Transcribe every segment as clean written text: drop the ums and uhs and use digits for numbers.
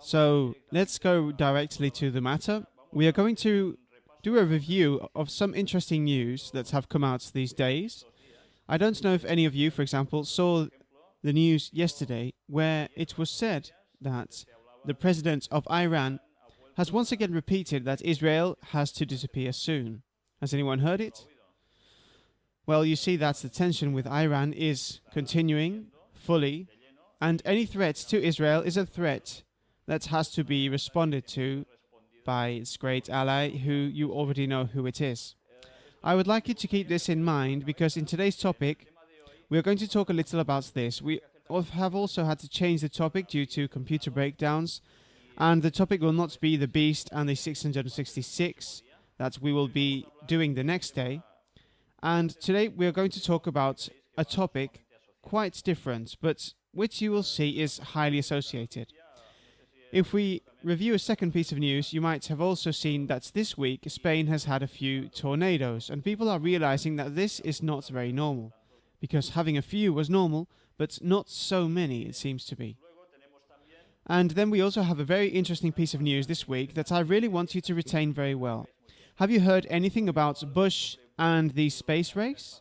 So let's go directly to the matter. We are going to do a review of some interesting news that have come out these days. I don't know if any of you, for example, saw the news yesterday where it was said that the president of Iran has once again repeated that Israel has to disappear soon. Has anyone heard it? Well, you see that the tension with Iran is continuing fully, and any threat to Israel is a threat that has to be responded to by its great ally, who you already know who it is. I would like you to keep this in mind, because in today's topic, we are going to talk a little about this. We have also had to change the topic due to computer breakdowns, and the topic will not be the Beast and the 666 that we will be doing the next day. And today we are going to talk about a topic quite different, but which you will see is highly associated. If we review a second piece of news, you might have also seen that this week Spain has had a few tornadoes, and people are realizing that this is not very normal, because having a few was normal, but not so many it seems to be. And then we also have a very interesting piece of news this week that I really want you to retain very well. Have you heard anything about Bush and the space race?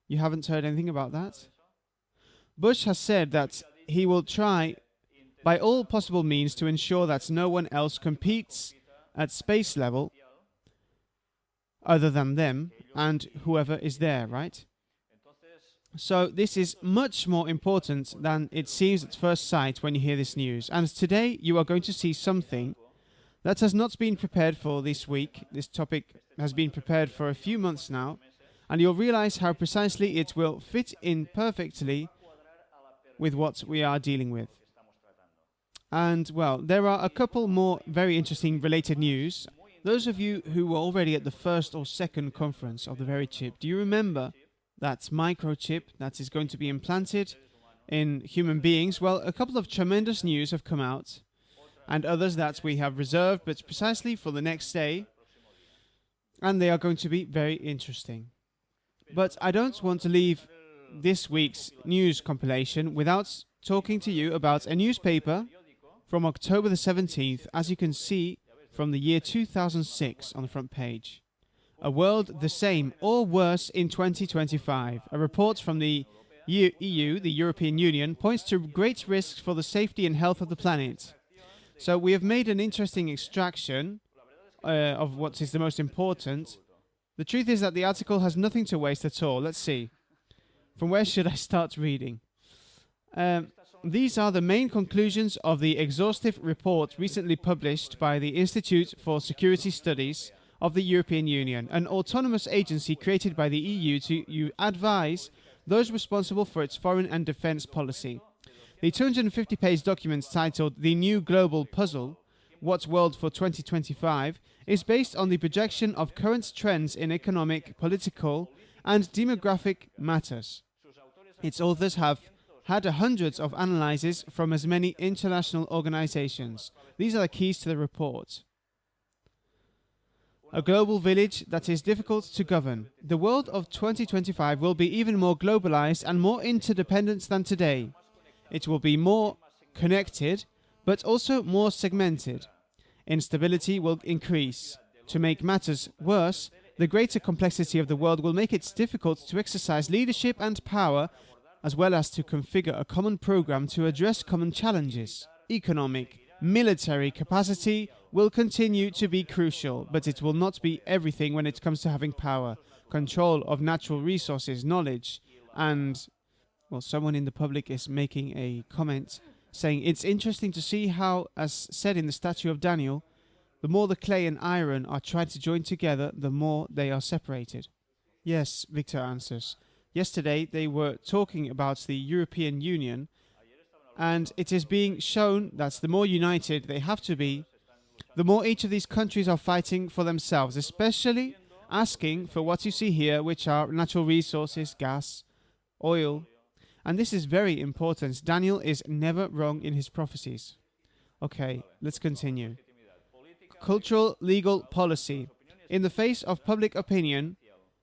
You haven't heard anything about that? Bush has said that he will try by all possible means to ensure that no one else competes at space level other than them and whoever is there, right? So this is much more important than it seems at first sight when you hear this news. And today you are going to see something that has not been prepared for this week. This topic has been prepared for a few months now, and you'll realize how precisely it will fit in perfectly with what we are dealing with. And, well, there are a couple more very interesting related news. Those of you who were already at the first or second conference of the very chip, do you remember that microchip that is going to be implanted in human beings? Well, a couple of tremendous news have come out, and others that we have reserved, but precisely for the next day, and they are going to be very interesting. But I don't want to leave this week's news compilation without talking to you about a newspaper from October the 17th, as you can see from the year 2006 on the front page. A world the same or worse in 2025. A report from the EU, the European Union, points to great risks for the safety and health of the planet. So we have made an interesting extraction of what is the most important. The truth is that the article has nothing to waste at all. Let's see. From where should I start reading? These are the main conclusions of the exhaustive report recently published by the Institute for Security Studies of the European Union, an autonomous agency created by the EU to advise those responsible for its foreign and defense policy. The 250-page document titled The New Global Puzzle, What World for 2025, is based on the projection of current trends in economic, political, and demographic matters. Its authors have had hundreds of analyses from as many international organizations. These are the keys to the report. A global village that is difficult to govern. The world of 2025 will be even more globalized and more interdependent than today. It will be more connected, but also more segmented. Instability will increase. To make matters worse, the greater complexity of the world will make it difficult to exercise leadership and power, as well as to configure a common program to address common challenges. Economic, military capacity will continue to be crucial, but it will not be everything when it comes to having power, control of natural resources, knowledge, and, well, someone in the public is making a comment saying it's interesting to see how, as said in the statue of Daniel, the more the clay and iron are tried to join together, the more they are separated. Yes, Victor answers. Yesterday they were talking about the European Union, and it is being shown that the more united they have to be, the more each of these countries are fighting for themselves, especially asking for what you see here, which are natural resources, gas, oil. And this is very important. Daniel is never wrong in his prophecies. Okay, let's continue. Cultural, legal policy, in the face of public opinion,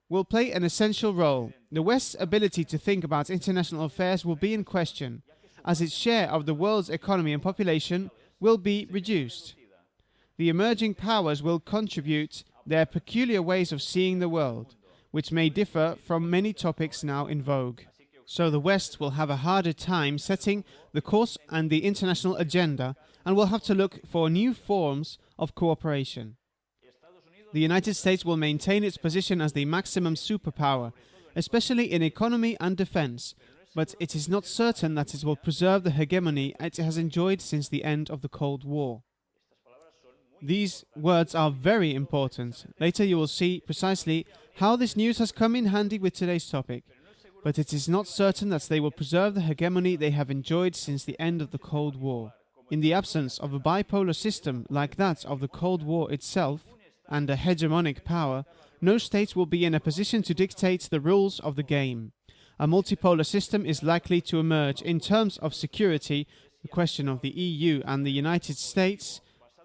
will play an essential role. The West's ability to think about international affairs will be in question, as its share of the world's economy and population will be reduced. The emerging powers will contribute their peculiar ways of seeing the world, which may differ from many topics now in vogue. So the West will have a harder time setting the course and the international agenda, and will have to look for new forms of cooperation. The United States will maintain its position as the maximum superpower, especially in economy and defense, but it is not certain that it will preserve the hegemony it has enjoyed since the end of the Cold War. These words are very important. Later you will see precisely how this news has come in handy with today's topic, but it is not certain that they will preserve the hegemony they have enjoyed since the end of the Cold War. In the absence of a bipolar system like that of the Cold War itself, and a hegemonic power, no state will be in a position to dictate the rules of the game. A multipolar system is likely to emerge. In terms of security, the question of the EU and the United States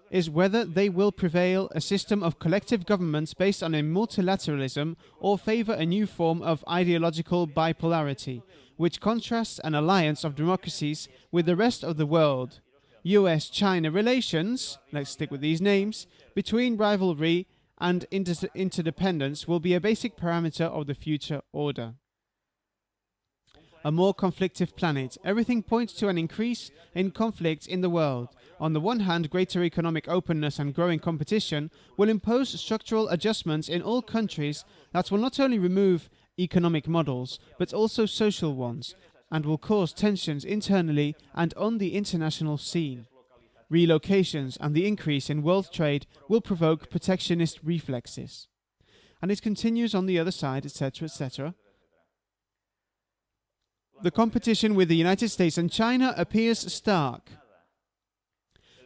is whether they will prevail a system of collective governments based on a multilateralism or favor a new form of ideological bipolarity, which contrasts an alliance of democracies with the rest of the world. US-China relations, let's stick with these names, between rivalry and interdependence will be a basic parameter of the future order. A more conflictive planet. Everything points to an increase in conflict in the world. On the one hand, greater economic openness and growing competition will impose structural adjustments in all countries that will not only remove economic models, but also social ones, and will cause tensions internally and on the international scene. Relocations and the increase in world trade will provoke protectionist reflexes. And it continues on the other side, etc., etc. The competition with the United States and China appears stark.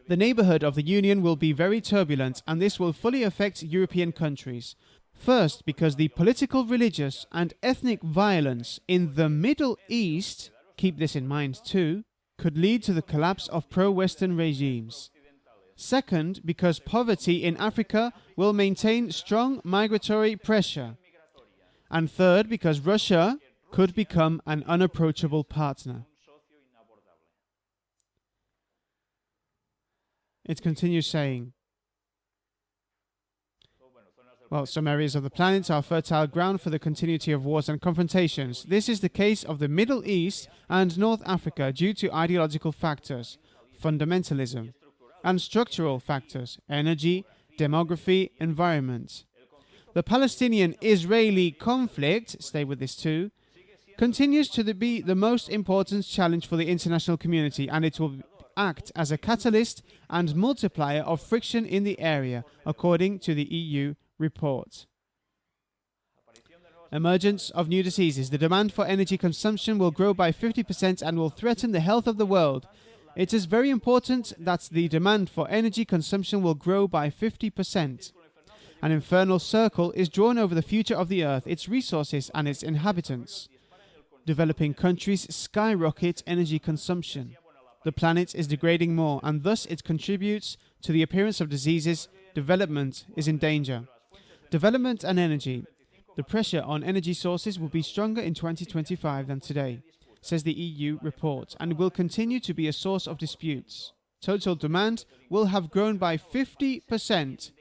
The neighborhood of the Union will be very turbulent, and this will fully affect European countries. First, because the political, religious, and ethnic violence in the Middle East, keep this in mind too, could lead to the collapse of pro-Western regimes. Second, because poverty in Africa will maintain strong migratory pressure. And third, because Russia could become an unapproachable partner. It continues saying, well, some areas of the planet are fertile ground for the continuity of wars and confrontations. This is the case of the Middle East and North Africa due to ideological factors, fundamentalism, and structural factors, energy, demography, environment. The Palestinian-Israeli conflict, stay with this too, continues to be the most important challenge for the international community, and it will act as a catalyst and multiplier of friction in the area, according to the EU report. Emergence of new diseases. The demand for energy consumption will grow by 50% and will threaten the health of the world. It is very important that the demand for energy consumption will grow by 50%. An infernal circle is drawn over the future of the Earth, its resources and its inhabitants. Developing countries skyrocket energy consumption. The planet is degrading more, and thus it contributes to the appearance of diseases. Development is in danger. Development and energy. The pressure on energy sources will be stronger in 2025 than today, says the EU report, and will continue to be a source of disputes. Total demand will have grown by 50%.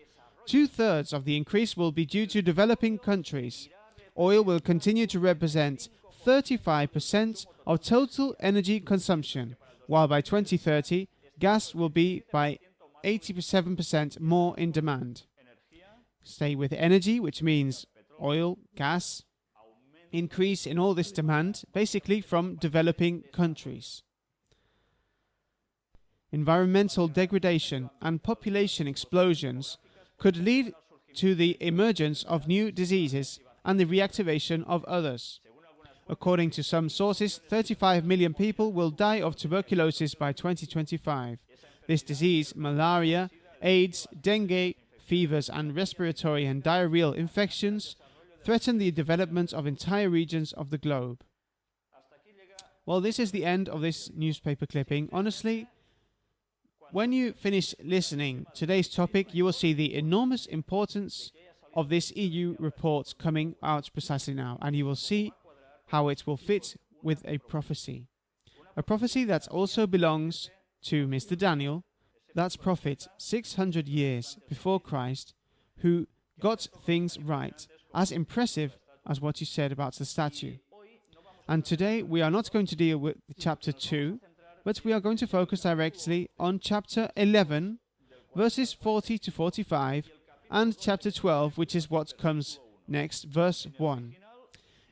Two-thirds of the increase will be due to developing countries. Oil will continue to represent 35% of total energy consumption, while by 2030, gas will be by 87% more in demand. Stay with energy, which means oil, gas, increase in all this demand, basically from developing countries. Environmental degradation and population explosions could lead to the emergence of new diseases and the reactivation of others. According to some sources, 35 million people will die of tuberculosis by 2025. This disease, malaria, AIDS, dengue, fevers and respiratory and diarrheal infections threaten the development of entire regions of the globe. Well, this is the end of this newspaper clipping. Honestly, when you finish listening to today's topic, you will see the enormous importance of this EU report coming out precisely now, and you will see how it will fit with a prophecy. a prophecy that also belongs to Mr. Daniel, that's prophet 600 years before Christ, who got things right, as impressive as what you said about the statue. And today we are not going to deal with chapter 2, but we are going to focus directly on chapter 11, verses 40 to 45, and chapter 12, which is what comes next, verse 1.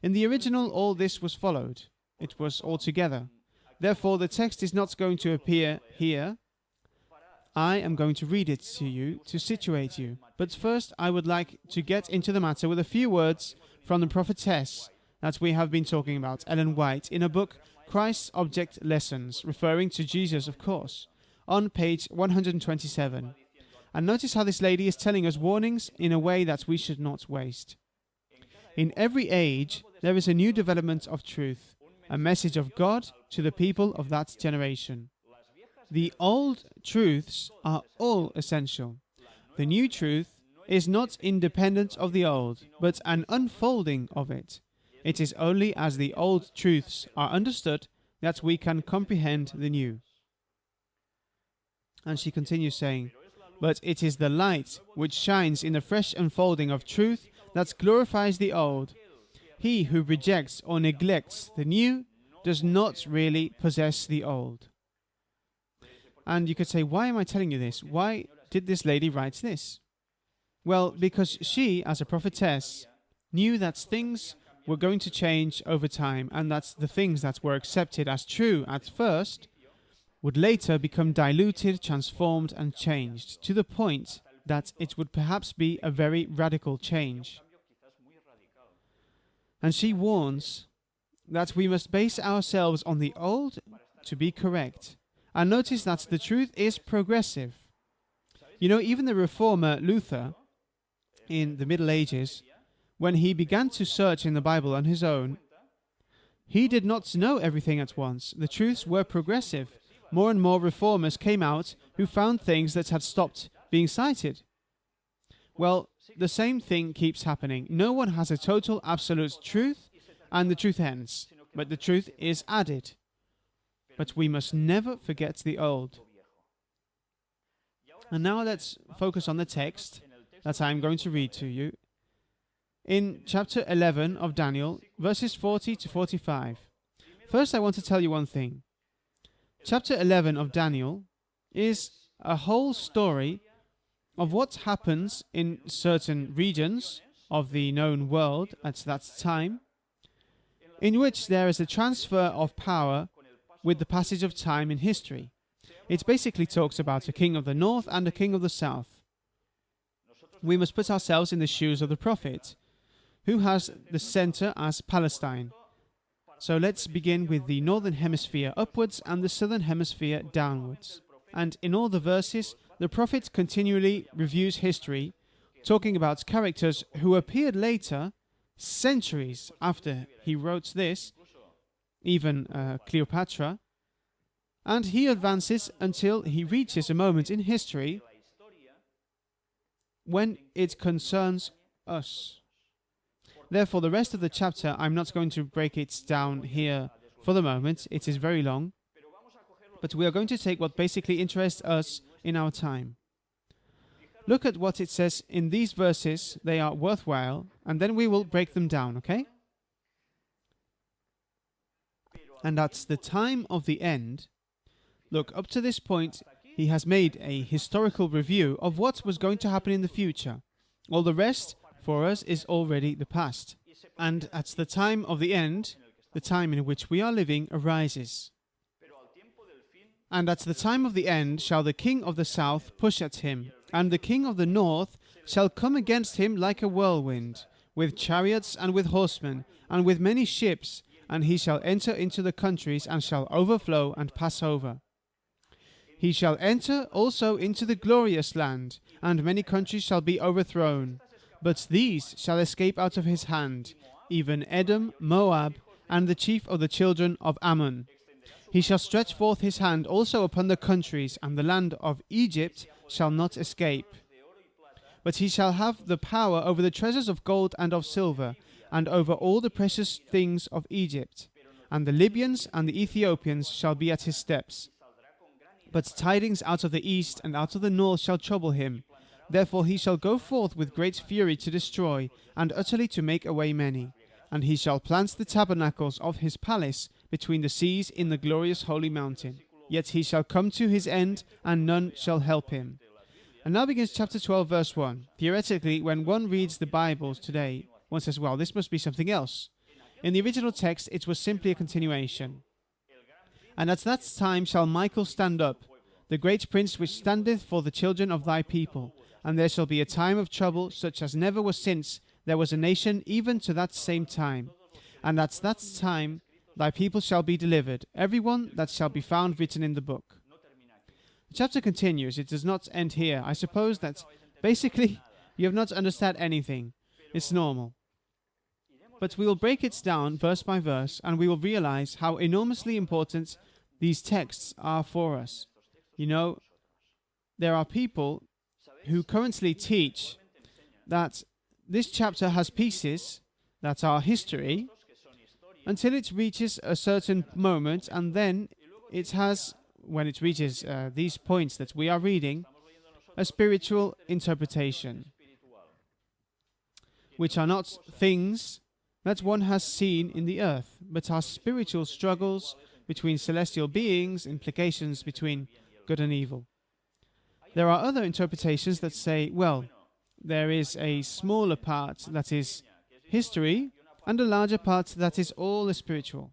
In the original, all this was followed. It was all together. Therefore, the text is not going to appear here. I am going to read it to you to situate you. But first, I would like to get into the matter with a few words from the prophetess that we have been talking about, Ellen White, in a book, Christ's Object Lessons, referring to Jesus, of course, on page 127. And notice how this lady is telling us warnings in a way that we should not waste. In every age, there is a new development of truth, a message of God to the people of that generation. The old truths are all essential. The new truth is not independent of the old, but an unfolding of it. It is only as the old truths are understood that we can comprehend the new. And she continues saying, but it is the light which shines in the fresh unfolding of truth that glorifies the old. He who rejects or neglects the new does not really possess the old. And you could say, why am I telling you this? Why did this lady write this? Well, because she, as a prophetess, knew that things were going to change over time, and that the things that were accepted as true at first would later become diluted, transformed, and changed, to the point that it would perhaps be a very radical change. And she warns that we must base ourselves on the old to be correct. And notice that the truth is progressive. You know, even the reformer Luther, in the Middle Ages, when he began to search in the Bible on his own, he did not know everything at once. The truths were progressive. More and more reformers came out who found things that had stopped being cited. Well, the same thing keeps happening. No one has a total absolute truth, and the truth ends, but the truth is added. But we must never forget the old. And now let's focus on the text that I'm going to read to you. In chapter 11 of Daniel, verses 40 to 45. First, I want to tell you one thing. Chapter 11 of Daniel is a whole story of what happens in certain regions of the known world at that time, in which there is a transfer of power with the passage of time in history. It basically talks about a king of the north and a king of the south. We must put ourselves in the shoes of the prophet, who has the center as Palestine. So let's begin with the northern hemisphere upwards and the southern hemisphere downwards. And in all the verses, the prophet continually reviews history, talking about characters who appeared later, centuries after he wrote this, even Cleopatra, and he advances until he reaches a moment in history when it concerns us. Therefore, the rest of the chapter, I'm not going to break it down here for the moment. It is very long. But we are going to take what basically interests us in our time. Look at what it says in these verses. They are worthwhile, and then we will break them down, okay? And that's the time of the end. Look, up to this point, he has made a historical review of what was going to happen in the future. All the rest, for us, is already the past. And at the time of the end, the time in which we are living arises. And at the time of the end shall the king of the south push at him, and the king of the north shall come against him like a whirlwind, with chariots and with horsemen, and with many ships, and he shall enter into the countries, and shall overflow and pass over. He shall enter also into the glorious land, and many countries shall be overthrown. But these shall escape out of his hand, even Edom, Moab, and the chief of the children of Ammon. He shall stretch forth his hand also upon the countries, and the land of Egypt shall not escape. But he shall have the power over the treasures of gold and of silver, and over all the precious things of Egypt. and the Libyans and the Ethiopians shall be at his steps. But tidings out of the east and out of the north shall trouble him. Therefore he shall go forth with great fury to destroy, and utterly to make away many. And he shall plant the tabernacles of his palace between the seas in the glorious holy mountain. Yet he shall come to his end, and none shall help him. And now begins chapter 12, verse 1. Theoretically, when one reads the Bible today, one says, well, this must be something else. In the original text, it was simply a continuation. And at that time shall Michael stand up, the great prince which standeth for the children of thy people. And there shall be a time of trouble, such as never was since there was a nation, even to that same time. And at that time thy people shall be delivered, every one that shall be found written in the book. The chapter continues. It does not end here. I suppose that basically you have not understood anything. It's normal. But we will break it down verse by verse, and we will realize how enormously important these texts are for us. You know, there are people who currently teach that this chapter has pieces that are history until it reaches a certain moment, and then it has, when it reaches these points that we are reading, a spiritual interpretation, which are not things that one has seen in the earth, but are spiritual struggles between celestial beings, implications between good and evil. There are other interpretations that say, well, there is a smaller part that is history and a larger part that is all spiritual.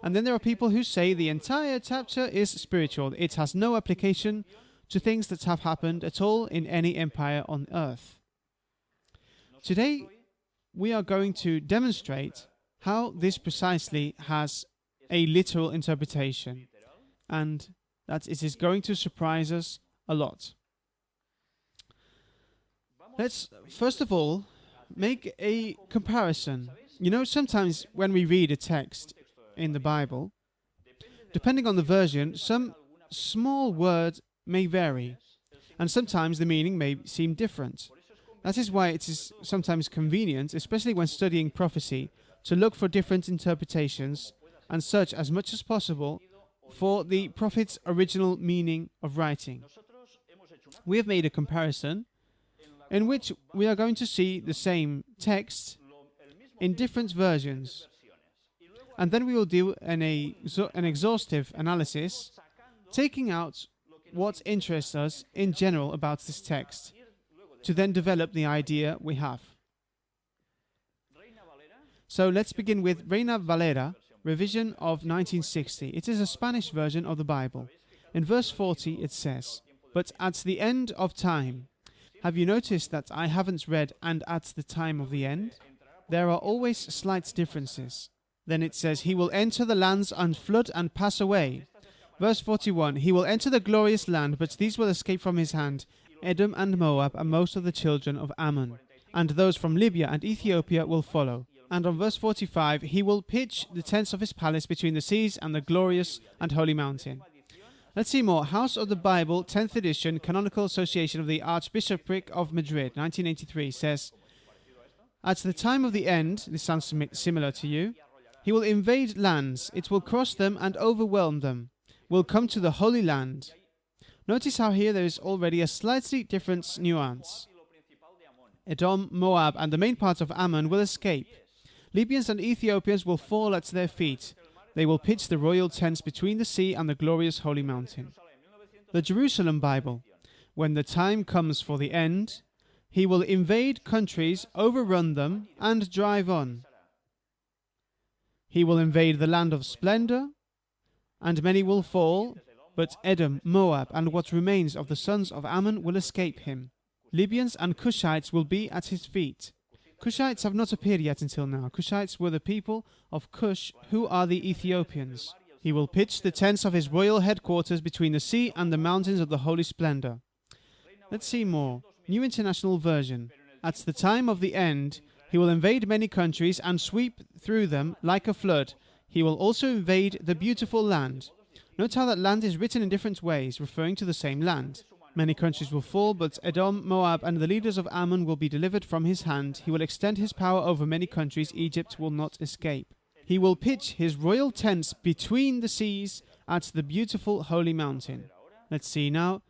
And then there are people who say the entire chapter is spiritual. It has no application to things that have happened at all in any empire on earth. Today, we are going to demonstrate how this precisely has a literal interpretation, and that it is going to surprise us a lot. Let's first of all make a comparison. You know, sometimes when we read a text in the Bible, depending on the version, some small word may vary, and sometimes the meaning may seem different. That is why it is sometimes convenient, especially when studying prophecy, to look for different interpretations and search as much as possible for the prophet's original meaning of writing. We have made a comparison in which we are going to see the same text in different versions. And then we will do an exhaustive analysis, taking out what interests us in general about this text, to then develop the idea we have. So let's begin with Reina Valera, revision of 1960. It is a Spanish version of the Bible. In verse 40 it says, "But at the end of time." Have you noticed that I haven't read "and at the time of the end"? There are always slight differences. Then it says, "He will enter the lands and flood and pass away." Verse 41, "He will enter the glorious land, but these will escape from his hand, Edom and Moab and most of the children of Ammon. And those from Libya and Ethiopia will follow." And on verse 45, "He will pitch the tents of his palace between the seas and the glorious and holy mountain." Let's see more. House of the Bible, 10th edition, Canonical Association of the Archbishopric of Madrid, 1983, says, "At the time of the end," this sounds similar to you, "he will invade lands, it will cross them and overwhelm them, will come to the Holy Land." Notice how here there is already a slightly different nuance. Edom, Moab, and the main part of Ammon will escape. Libyans and Ethiopians will fall at their feet. They will pitch the royal tents between the sea and the glorious holy mountain. The Jerusalem Bible, "When the time comes for the end, he will invade countries, overrun them, and drive on. He will invade the land of splendor, and many will fall, but Edom, Moab, and what remains of the sons of Ammon will escape him. Libyans and Cushites will be at his feet." Cushites have not appeared yet until now. Cushites were the people of Cush, who are the Ethiopians. "He will pitch the tents of his royal headquarters between the sea and the mountains of the holy splendor." Let's see more. New International Version. "At the time of the end, he will invade many countries and sweep through them like a flood. He will also invade the beautiful land." Note how that land is written in different ways, referring to the same land. Many countries will fall, but Edom, Moab, and the leaders of Ammon will be delivered from his hand. He will extend his power over many countries. Egypt will not escape. He will pitch his royal tents between the seas at the beautiful holy mountain. Let's see now.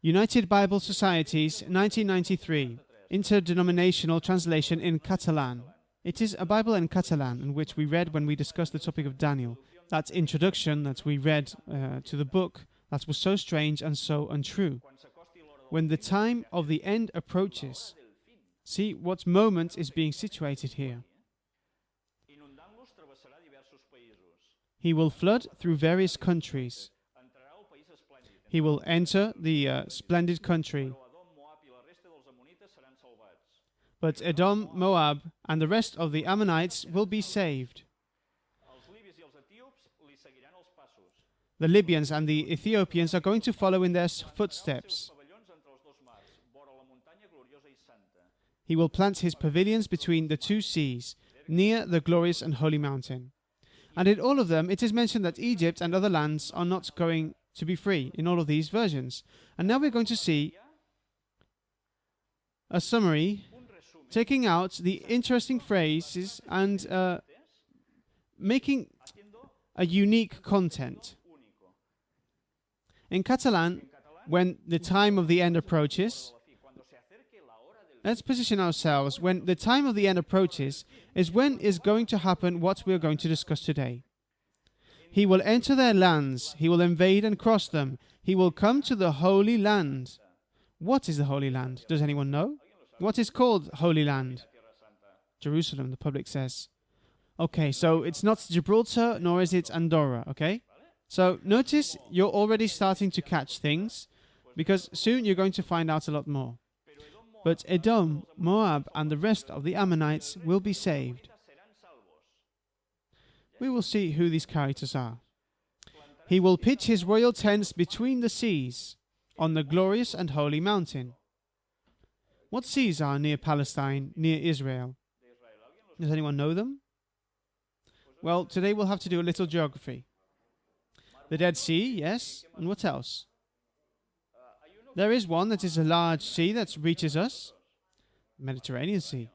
United Bible Societies, 1993. Interdenominational translation in Catalan. It is a Bible in Catalan, in which we read when we discussed the topic of Daniel. That introduction that we read to the book, that was so strange and so untrue. When the time of the end approaches. See what moment is being situated here. He will flood through various countries. He will enter the splendid country. But Edom, Moab, and the rest of the Ammonites will be saved. The Libyans and the Ethiopians are going to follow in their footsteps. He will plant his pavilions between the two seas, near the glorious and holy mountain. And in all of them, it is mentioned that Egypt and other lands are not going to be free, in all of these versions. And now we're going to see a summary, taking out the interesting phrases and making a unique content. In Catalan, when the time of the end approaches, let's position ourselves. When the time of the end approaches is when is going to happen what we are going to discuss today. He will enter their lands. He will invade and cross them. He will come to the Holy Land. What is the Holy Land? Does anyone know? What is called Holy Land? Jerusalem, the public says. Okay, so it's not Gibraltar, nor is it Andorra, okay? So notice you're already starting to catch things, because soon you're going to find out a lot more. But Edom, Moab, and the rest of the Ammonites will be saved. We will see who these characters are. He will pitch his royal tents between the seas, on the glorious and holy mountain. What seas are near Palestine, near Israel? Does anyone know them? Well, today we'll have to do a little geography. The Dead Sea, yes. And what else? There is one that is a large sea that reaches us. Mediterranean Sea.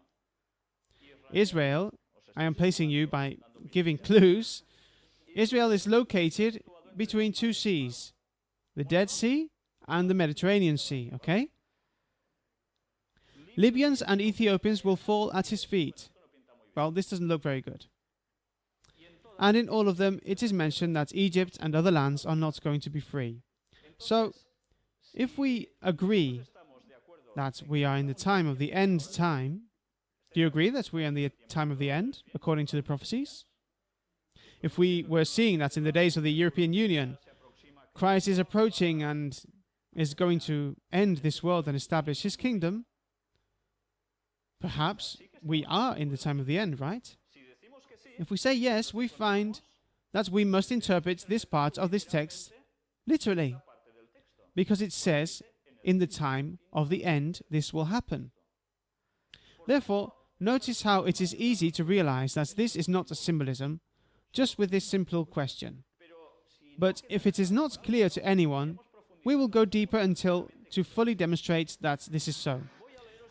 Israel, I am placing you by giving clues. Israel is located between two seas. The Dead Sea and the Mediterranean Sea, okay? Libyans and Ethiopians will fall at his feet. Well, this doesn't look very good. And in all of them, it is mentioned that Egypt and other lands are not going to be free. So, if we agree that we are in the time of the end time, do you agree that we are in the time of the end, according to the prophecies? If we were seeing that in the days of the European Union, Christ is approaching and is going to end this world and establish his kingdom, perhaps we are in the time of the end, right? If we say yes, we find that we must interpret this part of this text literally, because it says, in the time of the end, this will happen. Therefore, notice how it is easy to realize that this is not a symbolism, just with this simple question. But if it is not clear to anyone, we will go deeper until to fully demonstrate that this is so.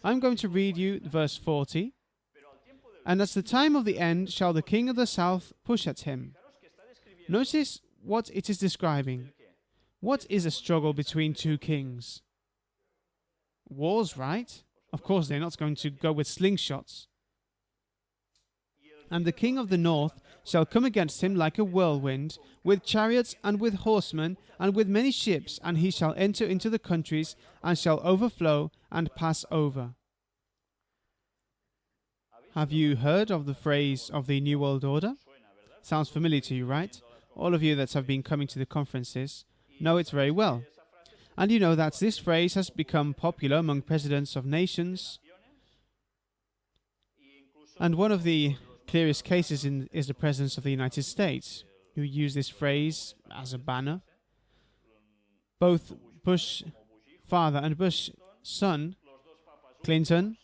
I'm going to read you verse 40. And at the time of the end shall the king of the south push at him. Notice what it is describing. What is a struggle between two kings? Wars, right? Of course, they're not going to go with slingshots. And the king of the north shall come against him like a whirlwind, with chariots and with horsemen, and with many ships, and he shall enter into the countries, and shall overflow and pass over. Have you heard of the phrase of the New World Order? Sounds familiar to you, right? All of you that have been coming to the conferences know it very well. And you know that this phrase has become popular among presidents of nations. And one of the clearest cases is the President of the United States, who used this phrase as a banner. Both Bush father and Bush son, Clinton,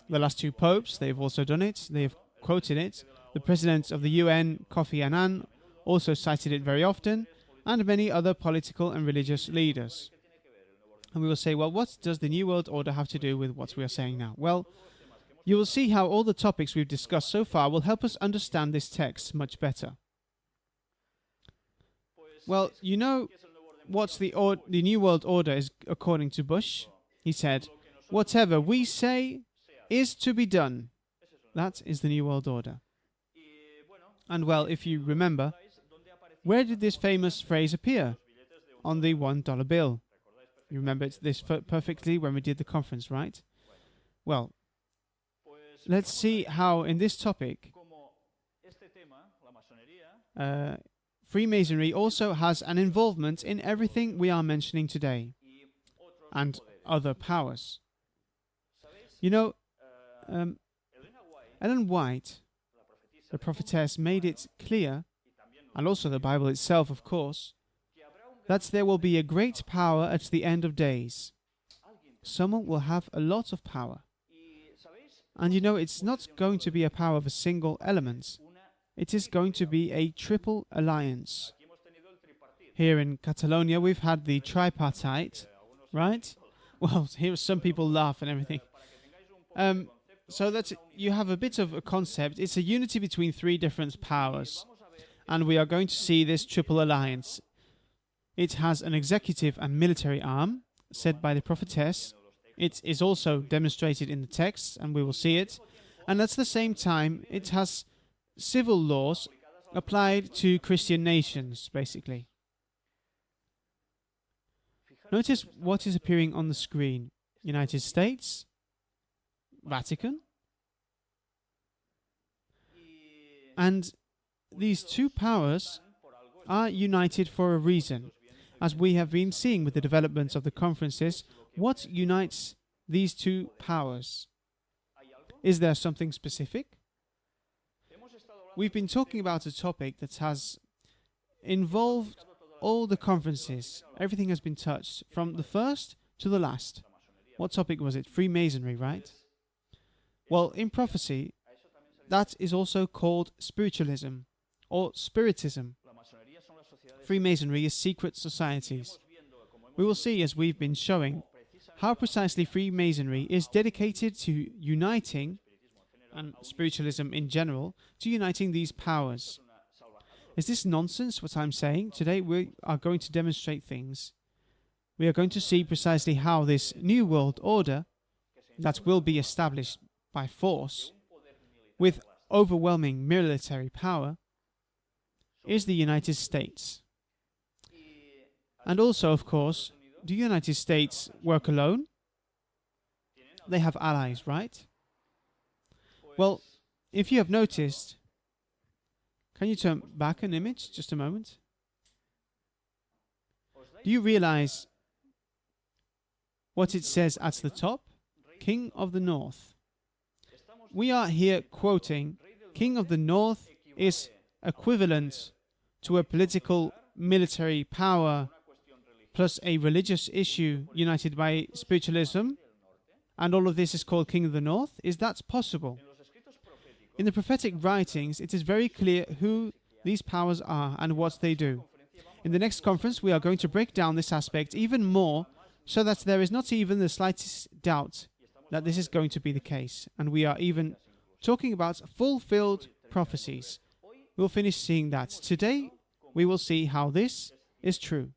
the last two popes, they've also done it. They've quoted it. The President of the UN, Kofi Annan, also cited it very often, and many other political and religious leaders. And we will say, well, what does the New World Order have to do with what we are saying now? Well, You will see how all the topics we've discussed so far will help us understand this text much better. Well, you know what's the New World Order is according to Bush? He said, "Whatever we say is to be done." That is the New World Order. And well, if you remember, where did this famous phrase appear? On the $1 bill. You remember this perfectly when we did the conference, right? Well, let's see how in this topic Freemasonry also has an involvement in everything we are mentioning today and other powers. You know, Ellen White, the prophetess, made it clear, and also the Bible itself, of course, that there will be a great power at the end of days. Someone will have a lot of power. And you know, it's not going to be a power of a single element. It is going to be a triple alliance. Here in Catalonia, we've had the tripartite, right? Well, here some people laugh and everything. So that you have a bit of a concept. It's a unity between three different powers. And we are going to see this triple alliance. It has an executive and military arm, said by the prophetess. It is also demonstrated in the text, and we will see it. And at the same time, it has civil laws applied to Christian nations, basically. Notice what is appearing on the screen. United States, Vatican, and these two powers are united for a reason. As we have been seeing with the developments of the conferences, what unites these two powers? Is there something specific? We've been talking about a topic that has involved all the conferences. Everything has been touched, from the first to the last. What topic was it? Freemasonry, right? Well, in prophecy, that is also called spiritualism or spiritism. Freemasonry is secret societies. We will see, as we've been showing, how precisely Freemasonry is dedicated to uniting, and spiritualism in general, to uniting these powers. Is this nonsense, what I'm saying? Today we are going to demonstrate things. We are going to see precisely how this new world order, that will be established by force, with overwhelming military power, is the United States. And also, of course, do the United States work alone? They have allies, right? Well, if you have noticed, can you turn back an image just a moment? Do you realize what it says at the top? King of the North. We are here quoting King of the North is equivalent to a political military power plus a religious issue united by spiritualism, and all of this is called King of the North? Is that possible? In the prophetic writings, it is very clear who these powers are and what they do. In the next conference, we are going to break down this aspect even more, so that there is not even the slightest doubt that this is going to be the case. And we are even talking about fulfilled prophecies. We'll finish seeing that. Today, we will see how this is true.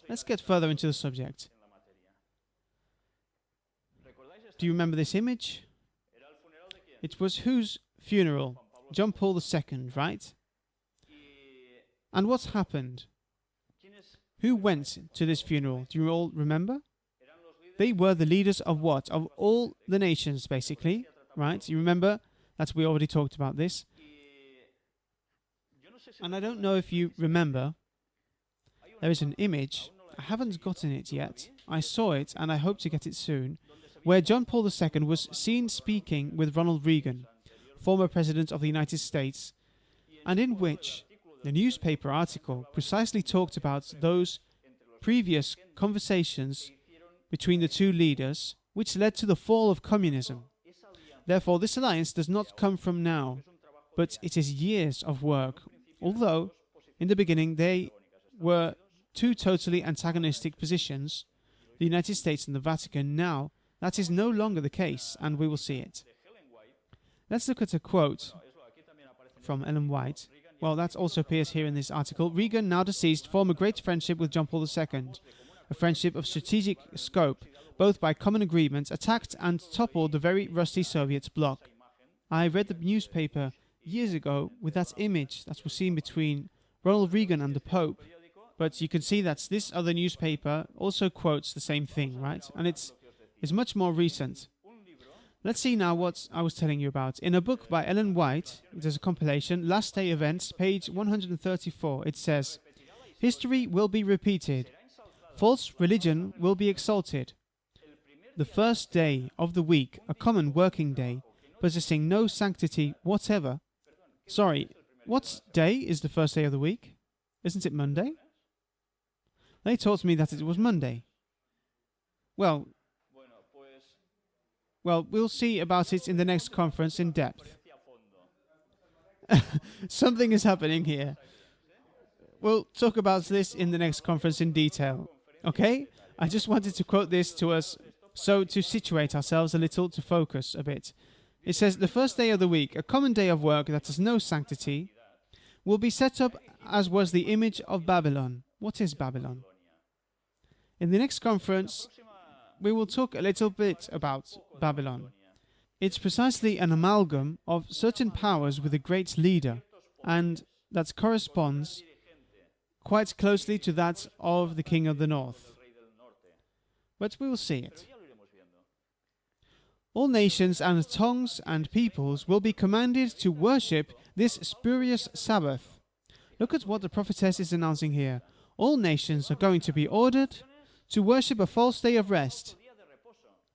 Let's get further into the subject. Do you remember this image? It was whose funeral? John Paul II, right? And what happened? Who went to this funeral? Do you all remember? They were the leaders of what? Of all the nations, basically, right? You remember that we already talked about this. And I don't know if you remember, there is an image. I haven't gotten it yet. I saw it, and I hope to get it soon, where John Paul II was seen speaking with Ronald Reagan, former President of the United States, and in which the newspaper article precisely talked about those previous conversations between the two leaders, which led to the fall of communism. Therefore, this alliance does not come from now, but it is years of work, although in the beginning they were two totally antagonistic positions. The United States and the Vatican now That is no longer the case, and we will see it. Let's look at a quote from Ellen White. Well, that also appears here in this article. Reagan, now deceased, formed a great friendship with John Paul II, a friendship of strategic scope, both by common agreement, attacked and toppled the very rusty Soviet bloc. I read the newspaper years ago with that image that was seen between Ronald Reagan and the Pope, but you can see that this other newspaper also quotes the same thing, right? And it's much more recent. Let's see now what I was telling you about. In a book by Ellen White, there's a compilation, Last Day Events, page 134, it says, "History will be repeated. False religion will be exalted. The first day of the week, a common working day, possessing no sanctity whatever." Sorry, what day is the first day of the week? Isn't it Monday? They taught me that it was Monday. Well, we'll see about it in the next conference in depth. Something is happening here. We'll talk about this in the next conference in detail. Okay? I just wanted to quote this to us, so to situate ourselves a little, to focus a bit. It says, the first day of the week, a common day of work that has no sanctity, will be set up as was the image of Babylon. What is Babylon? In the next conference, we will talk a little bit about Babylon. It's precisely an amalgam of certain powers with a great leader, and that corresponds quite closely to that of the King of the North. But we will see it. All nations and tongues and peoples will be commanded to worship this spurious Sabbath. Look at what the prophetess is announcing here. All nations are going to be ordered to worship a false day of rest.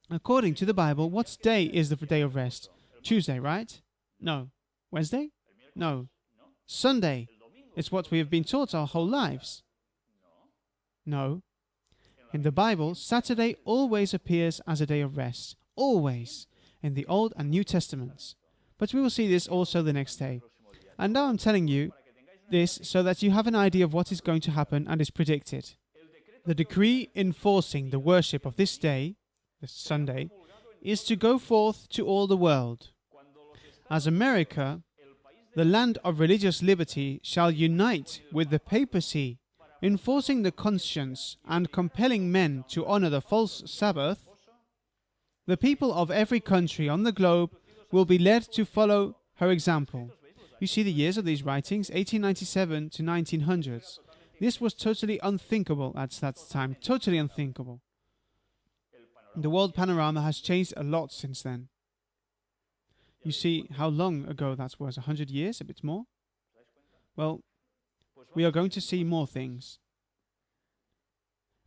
According to the Bible, what day is the day of rest? Tuesday, right? No. Wednesday? No. Sunday. It's what we have been taught our whole lives. No. In the Bible, Saturday always appears as a day of rest. Always. In the Old and New Testaments. But we will see this also the next day. And now I'm telling you this so that you have an idea of what is going to happen and is predicted. The decree enforcing the worship of this day, this Sunday, is to go forth to all the world. As America, the land of religious liberty, shall unite with the papacy, enforcing the conscience and compelling men to honor the false Sabbath, the people of every country on the globe will be led to follow her example. You see the years of these writings, 1897 to 1900s. This was totally unthinkable at that time, totally unthinkable. The world panorama has changed a lot since then. You see how long ago that was, 100 years, a bit more? Well, we are going to see more things.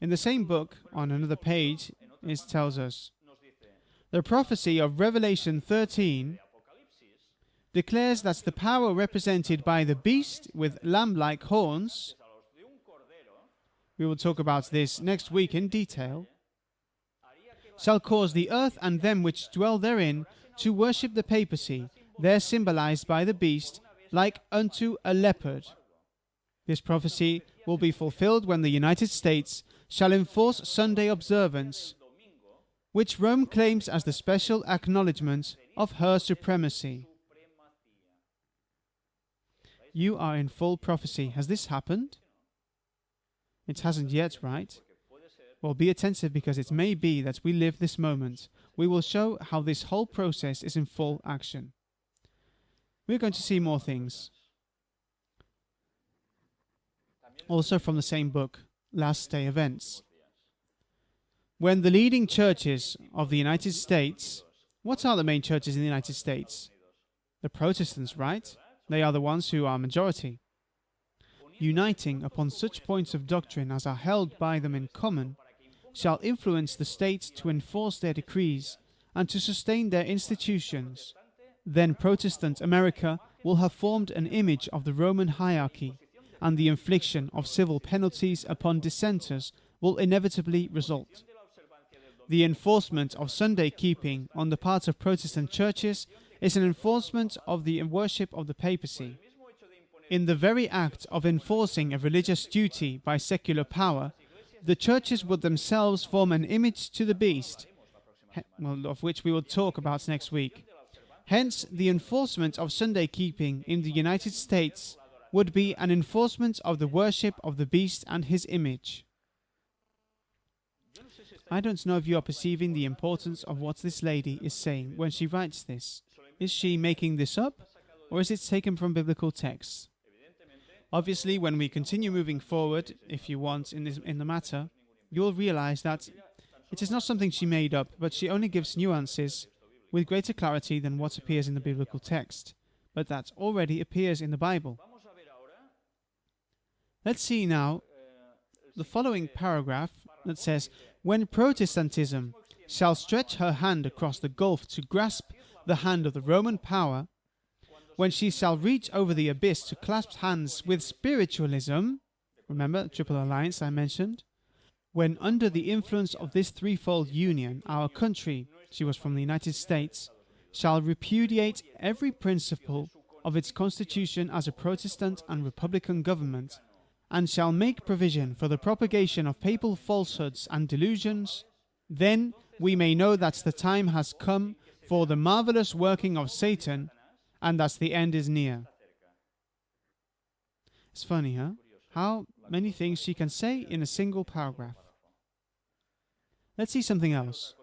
In the same book, on another page, it tells us, the prophecy of Revelation 13 declares that the power represented by the beast with lamb-like horns, we will talk about this next week in detail, shall cause the earth and them which dwell therein to worship the papacy, there symbolized by the beast, like unto a leopard. This prophecy will be fulfilled when the United States shall enforce Sunday observance, which Rome claims as the special acknowledgement of her supremacy. You are in full prophecy. Has this happened? It hasn't yet, right? Well, be attentive, because it may be that we live this moment. We will show how this whole process is in full action. We're going to see more things. Also from the same book, Last Day Events. When the leading churches of the United States, what are the main churches in the United States? The Protestants, right? They are the ones who are majority. Uniting upon such points of doctrine as are held by them in common, shall influence the states to enforce their decrees and to sustain their institutions. Then Protestant America will have formed an image of the Roman hierarchy, and the infliction of civil penalties upon dissenters will inevitably result. The enforcement of Sunday keeping on the part of Protestant churches is an enforcement of the worship of the papacy. In the very act of enforcing a religious duty by secular power, the churches would themselves form an image to the beast. of which we will talk about next week. Hence, the enforcement of Sunday keeping in the United States would be an enforcement of the worship of the beast and his image. I don't know if you are perceiving the importance of what this lady is saying when she writes this. Is she making this up, or is it taken from biblical texts? Obviously, when we continue moving forward, if you want, in the matter, you'll realize that it is not something she made up, but she only gives nuances with greater clarity than what appears in the biblical text, but that already appears in the Bible. Let's see now the following paragraph that says, "When Protestantism shall stretch her hand across the gulf to grasp the hand of the Roman power, when she shall reach over the abyss to clasp hands with spiritualism," remember, Triple Alliance I mentioned, "when under the influence of this threefold union, our country," she was from the United States, "shall repudiate every principle of its constitution as a Protestant and Republican government, and shall make provision for the propagation of papal falsehoods and delusions, then we may know that the time has come for the marvelous working of Satan, and that the end is near." It's funny, huh? How many things she can say in a single paragraph. Let's see something else.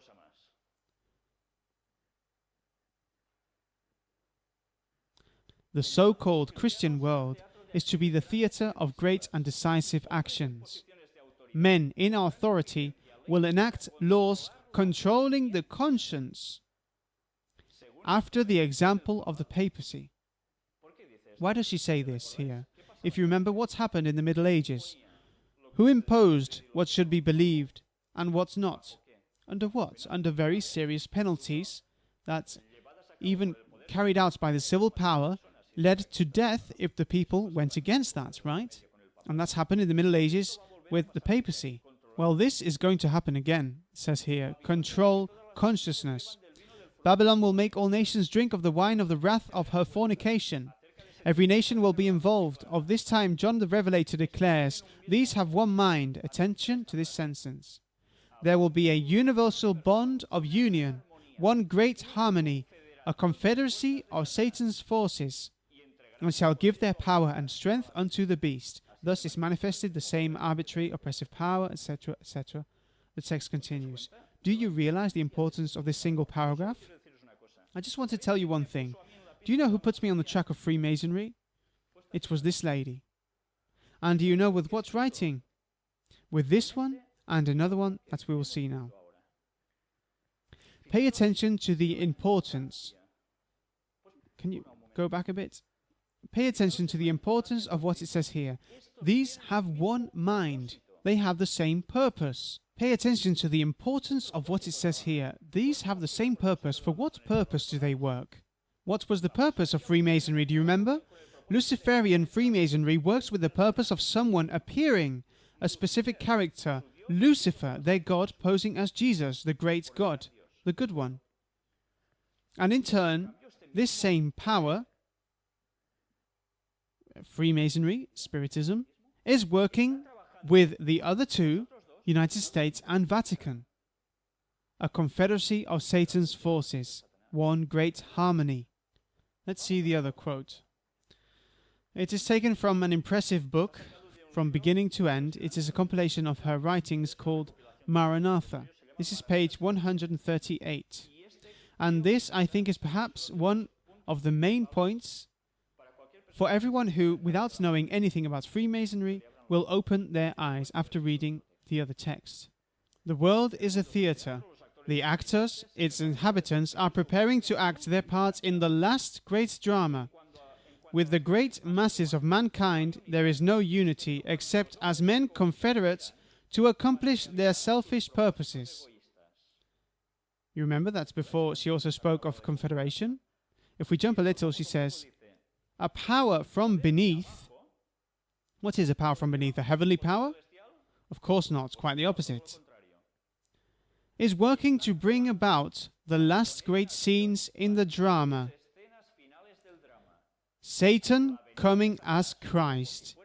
The so-called Christian world is to be the theater of great and decisive actions. Men in authority will enact laws controlling the conscience after the example of the papacy. Why does she say this here? If you remember what happened in the Middle Ages, who imposed what should be believed and what's not? Under what? Under very serious penalties that, even carried out by the civil power, led to death if the people went against that, right? And that's happened in the Middle Ages with the papacy. Well, this is going to happen again, it says here. Control consciousness. Babylon will make all nations drink of the wine of the wrath of her fornication. Every nation will be involved. Of this time, John the Revelator declares, "These have one mind." Attention to this sentence. "There will be a universal bond of union, one great harmony, a confederacy of Satan's forces, and shall give their power and strength unto the beast. Thus is manifested the same arbitrary, oppressive power," etc., etc. The text continues. Do you realize the importance of this single paragraph? I just want to tell you one thing. Do you know who puts me on the track of Freemasonry? It was this lady. And do you know with what writing? With this one and another one that we will see now. Pay attention to the importance. Can you go back a bit? Pay attention to the importance of what it says here. These have one mind. They have the same purpose. Pay attention to the importance of what it says here. These have the same purpose. For what purpose do they work? What was the purpose of Freemasonry? Do you remember? Luciferian Freemasonry works with the purpose of someone appearing, a specific character, Lucifer, their god, posing as Jesus, the great God, the good one. And in turn, this same power, Freemasonry, Spiritism, is working with the other two, United States and Vatican, a confederacy of Satan's forces, one great harmony. Let's see the other quote. It is taken from an impressive book, from beginning to end. It is a compilation of her writings called Maranatha. This is page 138. And this, I think, is perhaps one of the main points for everyone who, without knowing anything about Freemasonry, will open their eyes after reading the other text. The world is a theater. The actors, its inhabitants, are preparing to act their parts in the last great drama. With the great masses of mankind, there is no unity except as men confederate to accomplish their selfish purposes. You remember that's before she also spoke of confederation? If we jump a little, she says, a power from beneath. What is a power from beneath? A heavenly power? Of course not, quite the opposite. Is working to bring about the last great scenes in the drama. Satan coming as Christ,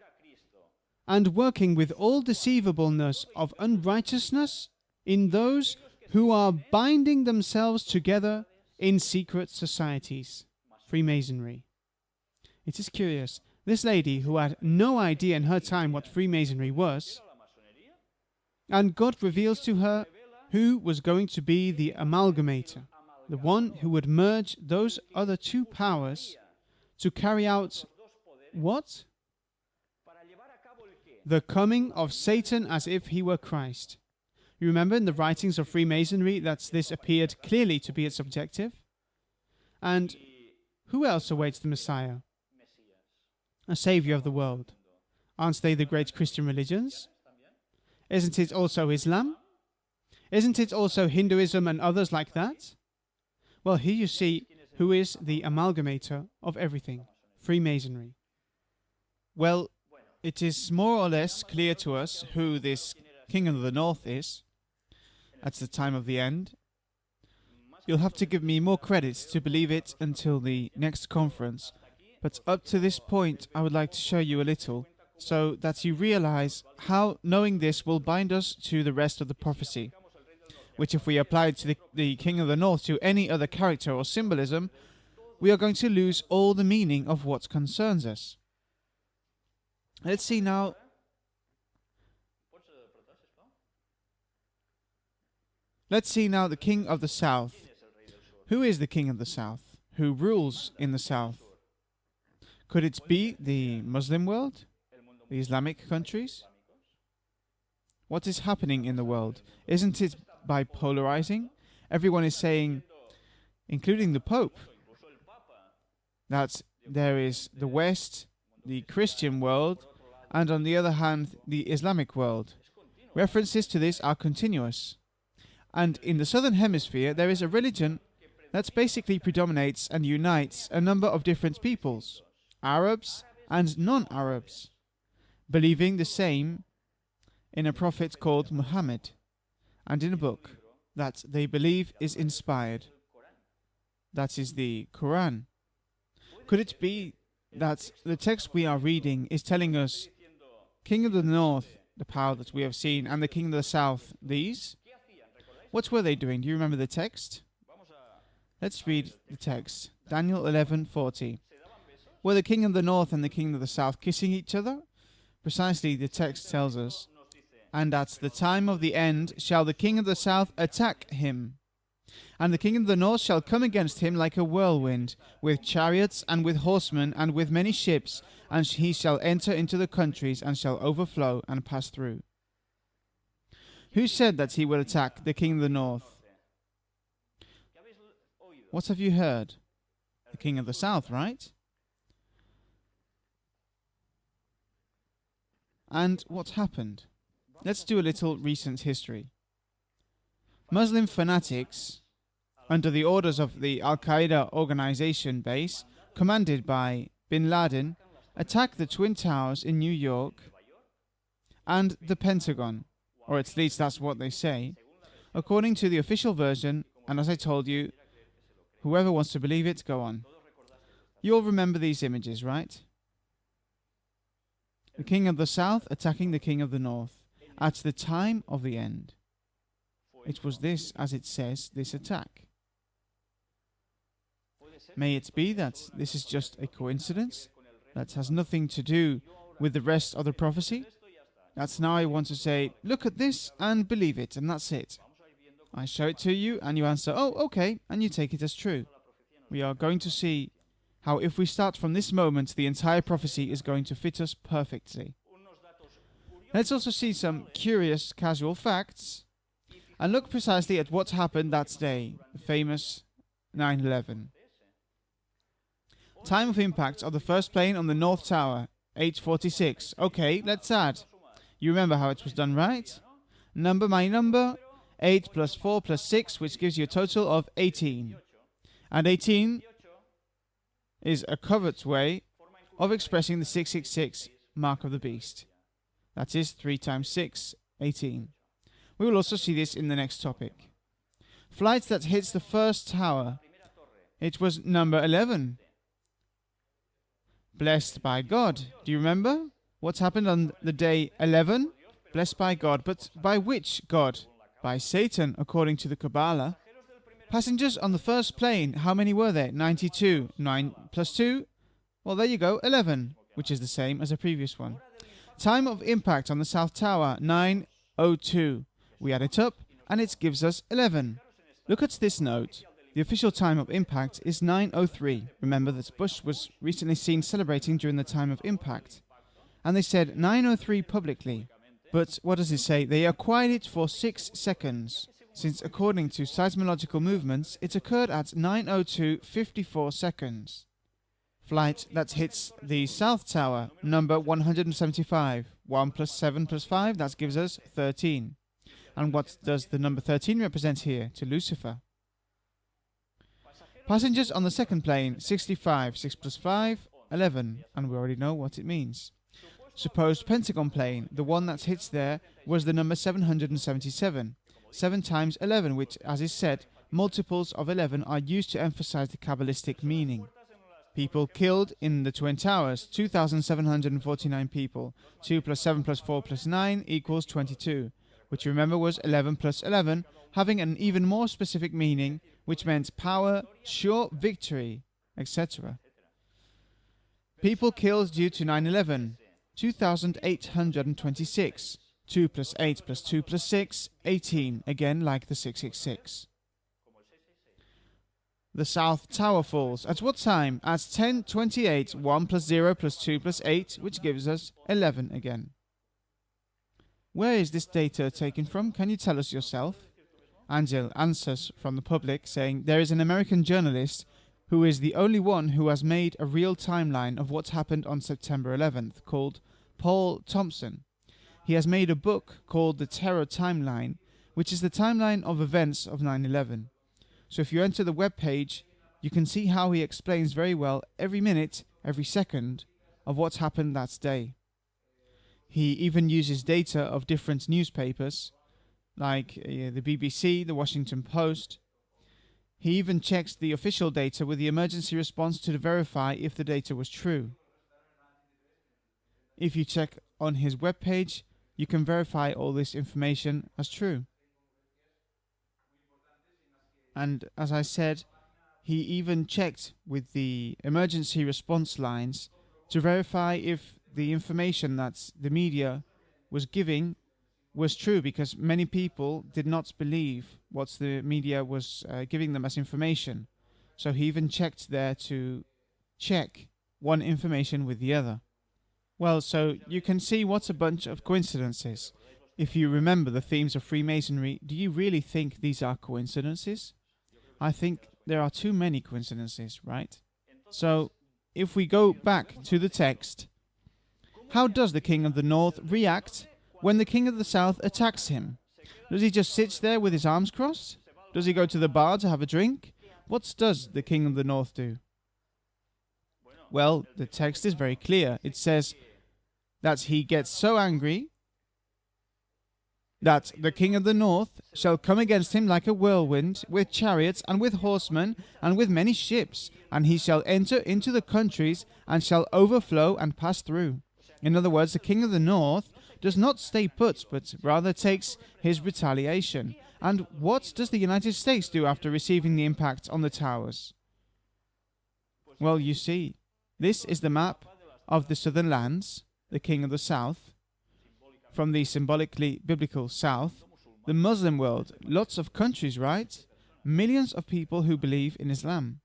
and working with all deceivableness of unrighteousness in those who are binding themselves together in secret societies. Freemasonry. It is curious. This lady, who had no idea in her time what Freemasonry was, and God reveals to her who was going to be the amalgamator, the one who would merge those other two powers to carry out what? The coming of Satan as if he were Christ. You remember in the writings of Freemasonry that this appeared clearly to be its objective? And who else awaits the Messiah? A savior of the world. Aren't they the great Christian religions? Isn't it also Islam? Isn't it also Hinduism and others like that? Well, here you see who is the amalgamator of everything. Freemasonry. Well, it is more or less clear to us who this King of the North is at the time of the end. You'll have to give me more credits to believe it until the next conference, but up to this point I would like to show you a little, so that you realize how knowing this will bind us to the rest of the prophecy, which if we apply it to the King of the North to any other character or symbolism, we are going to lose all the meaning of what concerns us. Let's see now. Let's see now the King of the South. Who is the King of the South? Who rules in the South? Could it be the Muslim world? The Islamic countries? What is happening in the world? Isn't it bipolarizing? Everyone is saying, including the Pope, that there is the West, the Christian world, and on the other hand, the Islamic world. References to this are continuous. And in the Southern Hemisphere, there is a religion that basically predominates and unites a number of different peoples, Arabs and non-Arabs, believing the same in a prophet called Muhammad, and in a book that they believe is inspired. That is the Quran. Could it be that the text we are reading is telling us, King of the North, the power that we have seen, and the King of the South, these? What were they doing? Do you remember the text? Let's read the text. Daniel 11:40. Were the King of the North and the King of the South kissing each other? Precisely, the text tells us, and at the time of the end shall the King of the South attack him. And the King of the North shall come against him like a whirlwind, with chariots and with horsemen and with many ships, and he shall enter into the countries and shall overflow and pass through. Who said that he will attack the King of the North? What have you heard? The King of the South, right? And what happened? Let's do a little recent history. Muslim fanatics, under the orders of the Al-Qaeda organization base, commanded by bin Laden, attacked the Twin Towers in New York and the Pentagon, or at least that's what they say, according to the official version, and as I told you, whoever wants to believe it, go on. You all remember these images, right? The King of the South attacking the King of the North at the time of the end. It was this, as it says, this attack. May it be that this is just a coincidence that has nothing to do with the rest of the prophecy? That's now I want to say, look at this and believe it, and that's it. I show it to you and you answer, oh, okay, and you take it as true. We are going to see how if we start from this moment, the entire prophecy is going to fit us perfectly. Let's also see some curious casual facts and look precisely at what happened that day, the famous 9/11. Time of impact of the first plane on the North Tower, 8:46. Okay, let's add. You remember how it was done, right? Number my number, 8 plus 4 plus 6, which gives you a total of 18. And 18 is a covert way of expressing the 666 mark of the beast. That is 3 times 6, 18. We will also see this in the next topic. Flights that hits the first tower. It was number 11. Blessed by God. Do you remember what happened on the day 11? Blessed by God. But by which God? by Satan, according to the Kabbalah. Passengers on the first plane, how many were there? 92. 9 plus 2? Well, there you go, 11, which is the same as the previous one. Time of impact on the South Tower, 9:02. We add it up, and it gives us 11. Look at this note. The official time of impact is 9:03. Remember that Bush was recently seen celebrating during the time of impact. And they said 9:03 publicly. But what does it say? They acquired it for 6 seconds, since according to seismological movements, it occurred at 9:02:54 seconds. Flight that hits the South Tower, number 175. 1 plus 7 plus 5, that gives us 13. And what does the number 13 represent here? To Lucifer. Passengers on the second plane, 65. 6 plus 5, 11. And we already know what it means. Supposed Pentagon plane, the one that hits there, was the number 777. 7 times 11, which, as is said, multiples of 11 are used to emphasize the Kabbalistic meaning. People killed in the Twin Towers, 2,749 people. 2 plus 7 plus 4 plus 9 equals 22, which remember was 11 plus 11, having an even more specific meaning, which meant power, sure victory, etc. People killed due to 9/11, 2,826. 2 plus 8 plus 2 plus 6, 18, again like the 666. The South Tower falls. At what time? At 10:28. 1 plus 0 plus 2 plus 8, which gives us 11 again. Where is this data taken from? Can you tell us yourself? Angel answers from the public, saying there is an American journalist who is the only one who has made a real timeline of what happened on September 11th, called Paul Thompson. He has made a book called The Terror Timeline, which is the timeline of events of 9/11. So if you enter the web page, you can see how he explains very well every minute, every second of what happened that day. He even uses data of different newspapers, like the BBC, the Washington Post. He even checks the official data with the emergency response to verify if the data was true. If you check on his web page, you can verify all this information as true. And as I said, he even checked with the emergency response lines to verify if the information that the media was giving was true, because many people did not believe what the media was giving them as information. So he even checked there to check one information with the other. Well, so you can see what a bunch of coincidences. If you remember the themes of Freemasonry, do you really think these are coincidences? I think there are too many coincidences, right? So, if we go back to the text, how does the King of the North react when the King of the South attacks him? Does he just sit there with his arms crossed? Does he go to the bar to have a drink? What does the King of the North do? Well, the text is very clear. It says that he gets so angry that the King of the North shall come against him like a whirlwind, with chariots and with horsemen and with many ships, and he shall enter into the countries and shall overflow and pass through. In other words, the King of the North does not stay put, but rather takes his retaliation. And what does the United States do after receiving the impact on the towers? Well, you see, this is the map of the southern lands, the King of the South, from the symbolically biblical South, the Muslim world, lots of countries, right? Millions of people who believe in Islam.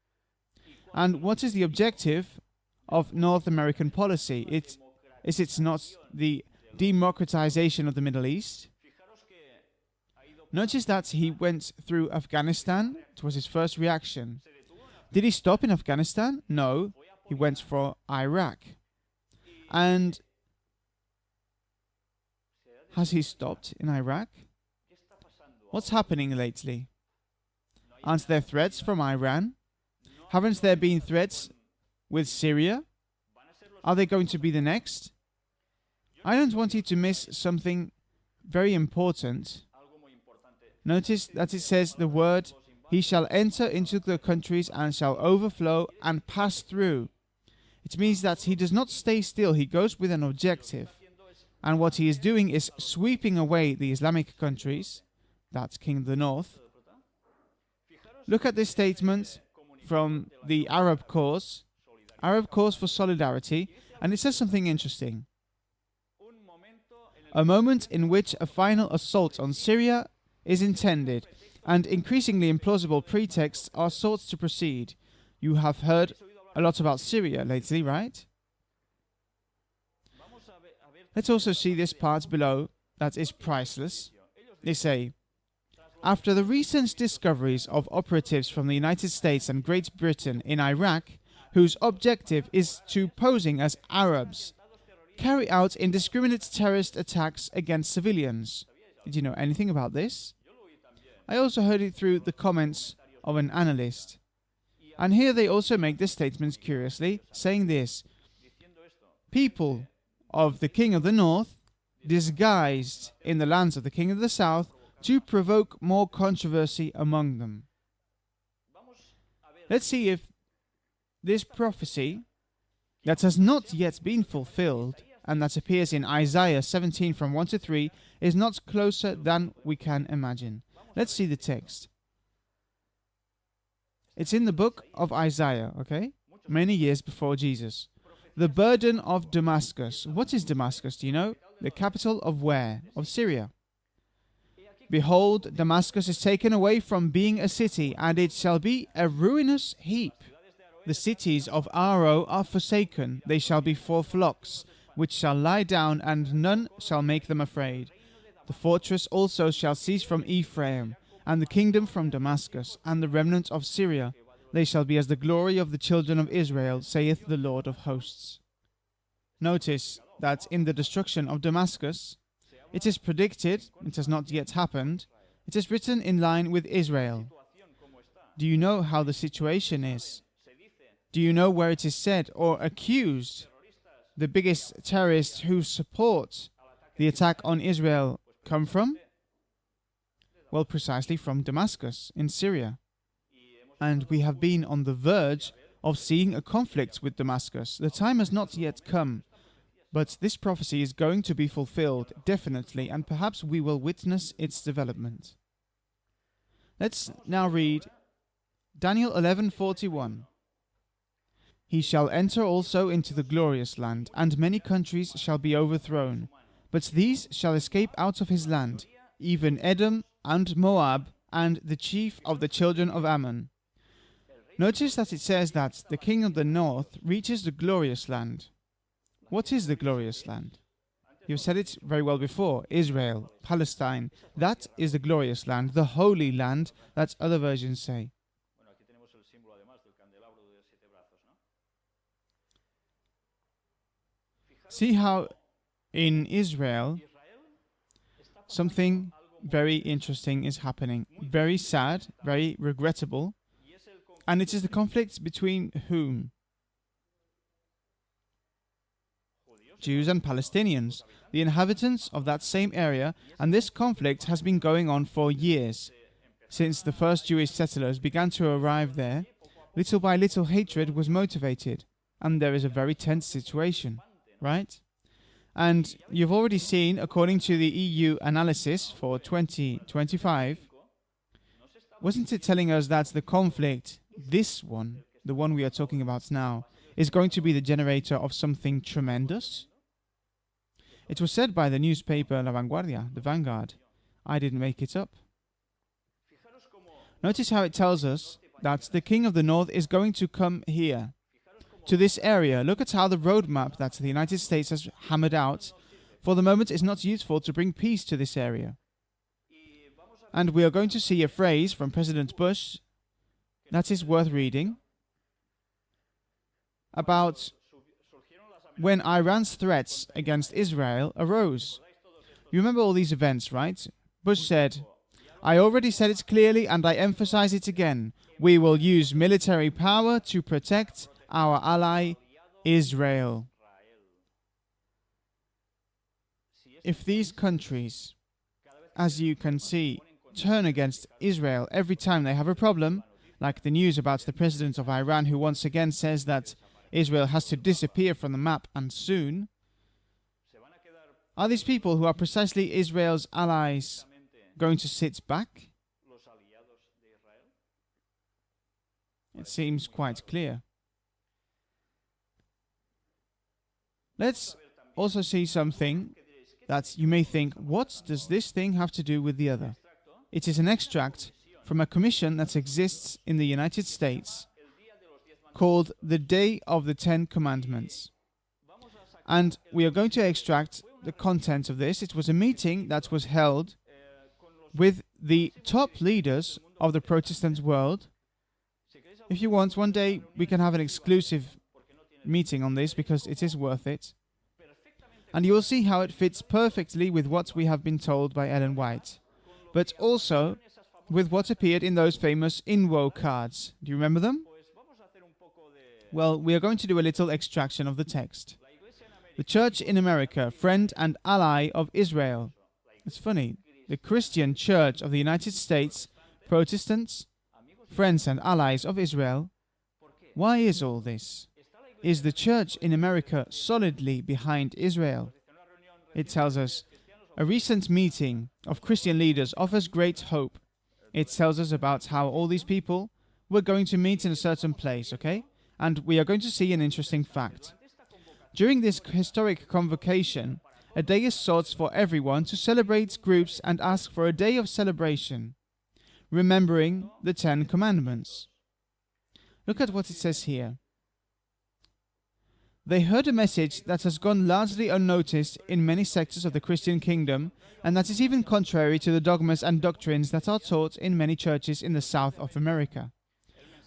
And what is the objective of North American policy? It's not the democratization of the Middle East. Notice that he went through Afghanistan. It was his first reaction. Did he stop in Afghanistan? No, he went for Iraq. And has he stopped in Iraq? What's happening lately? Aren't there threats from Iran? Haven't there been threats with Syria? Are they going to be the next? I don't want you to miss something very important. Notice that it says the word, he shall enter into the countries and shall overflow and pass through. It means that he does not stay still, he goes with an objective. And what he is doing is sweeping away the Islamic countries, that king of the north. Look at this statement from the Arab cause for solidarity, and it says something interesting. A moment in which a final assault on Syria is intended, and increasingly implausible pretexts are sought to proceed. You have heard a lot about Syria lately, right? Let's also see this part below that is priceless. They say, after the recent discoveries of operatives from the United States and Great Britain in Iraq, whose objective is to, posing as Arabs, carry out indiscriminate terrorist attacks against civilians. Did you know anything about this? I also heard it through the comments of an analyst. And here they also make this statement curiously, saying this: people of the King of the North, disguised in the lands of the King of the South, to provoke more controversy among them. Let's see if this prophecy that has not yet been fulfilled, and that appears in Isaiah 17 from 1 to 3, is not closer than we can imagine. Let's see the text. It's in the book of Isaiah, okay? Many years before Jesus. The burden of Damascus. What is Damascus, do you know? The capital of where? Of Syria. Behold, Damascus is taken away from being a city, and it shall be a ruinous heap. The cities of Aro are forsaken, they shall be for flocks, which shall lie down, and none shall make them afraid. The fortress also shall cease from Ephraim, and the kingdom from Damascus, and the remnant of Syria. They shall be as the glory of the children of Israel, saith the Lord of hosts. Notice that in the destruction of Damascus, it is predicted, it has not yet happened, it is written in line with Israel. Do you know how the situation is? Do you know where it is said or accused the biggest terrorists who support the attack on Israel come from? Well, precisely from Damascus in Syria. And we have been on the verge of seeing a conflict with Damascus. The time has not yet come. But this prophecy is going to be fulfilled, definitely, and perhaps we will witness its development. Let's now read Daniel 11:41. He shall enter also into the glorious land, and many countries shall be overthrown. But these shall escape out of his land, even Edom and Moab, and the chief of the children of Ammon. Notice that it says that the king of the north reaches the glorious land. What is the glorious land? You've said it very well before. Israel, Palestine. That is the glorious land, the holy land that other versions say. See how in Israel something very interesting is happening. Very sad, very regrettable. And it is the conflict between whom? Jews and Palestinians, the inhabitants of that same area, and this conflict has been going on for years. Since the first Jewish settlers began to arrive there, little by little hatred was motivated, and there is a very tense situation, right? And you've already seen, according to the EU analysis for 2025, wasn't it telling us that the conflict, this one, the one we are talking about now, is going to be the generator of something tremendous? It was said by the newspaper La Vanguardia, the Vanguard. I didn't make it up. Notice how it tells us that the king of the north is going to come here, to this area. Look at how the roadmap that the United States has hammered out, for the moment, is not useful to bring peace to this area. And we are going to see a phrase from President Bush that is worth reading about when Iran's threats against Israel arose. You remember all these events, right? Bush said, I already said it clearly and I emphasize it again. We will use military power to protect our ally, Israel. If these countries, as you can see, turn against Israel every time they have a problem, like the news about the president of Iran who once again says that Israel has to disappear from the map and soon, are these people who are precisely Israel's allies going to sit back? It seems quite clear. Let's also see something that you may think, what does this thing have to do with the other? It is an extract from a commission that exists in the United States called the Day of the Ten Commandments. And we are going to extract the content of this. It was a meeting that was held with the top leaders of the Protestant world. If you want, one day we can have an exclusive meeting on this because it is worth it. And you will see how it fits perfectly with what we have been told by Ellen White, but also with what appeared in those famous INWO cards. Do you remember them? Well, we are going to do a little extraction of the text. The Church in America, friend and ally of Israel. It's funny. The Christian Church of the United States, Protestants, friends and allies of Israel. Why is all this? Is the Church in America solidly behind Israel? It tells us, a recent meeting of Christian leaders offers great hope. It tells us about how all these people were going to meet in a certain place, okay? And we are going to see an interesting fact. During this historic convocation, a day is sought for everyone to celebrate groups and ask for a day of celebration, remembering the Ten Commandments. Look at what it says here. They heard a message that has gone largely unnoticed in many sectors of the Christian kingdom, and that is even contrary to the dogmas and doctrines that are taught in many churches in the south of America.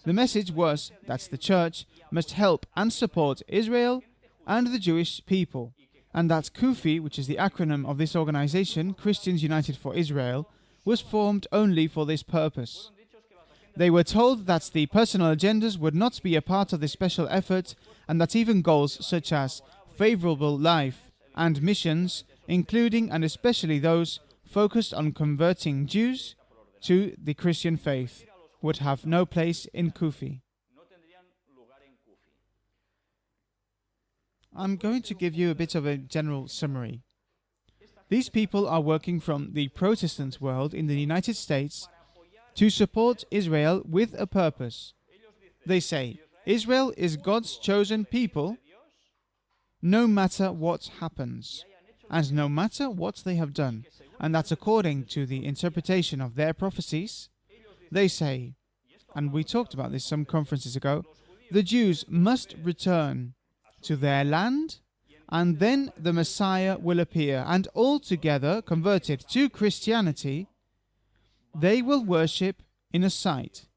The message was that the church must help and support Israel and the Jewish people, and that CUFI, which is the acronym of this organization, Christians United for Israel, was formed only for this purpose. They were told that the personal agendas would not be a part of this special effort, and that even goals such as favorable life and missions, including and especially those focused on converting Jews to the Christian faith, would have no place in CUFI. I'm going to give you a bit of a general summary. These people are working from the Protestant world in the United States to support Israel with a purpose. They say, Israel is God's chosen people, no matter what happens, and no matter what they have done. And that's according to the interpretation of their prophecies. They say, and we talked about this some conferences ago, the Jews must return to their land, and then the Messiah will appear, and all together, converted to Christianity, they will worship in a site,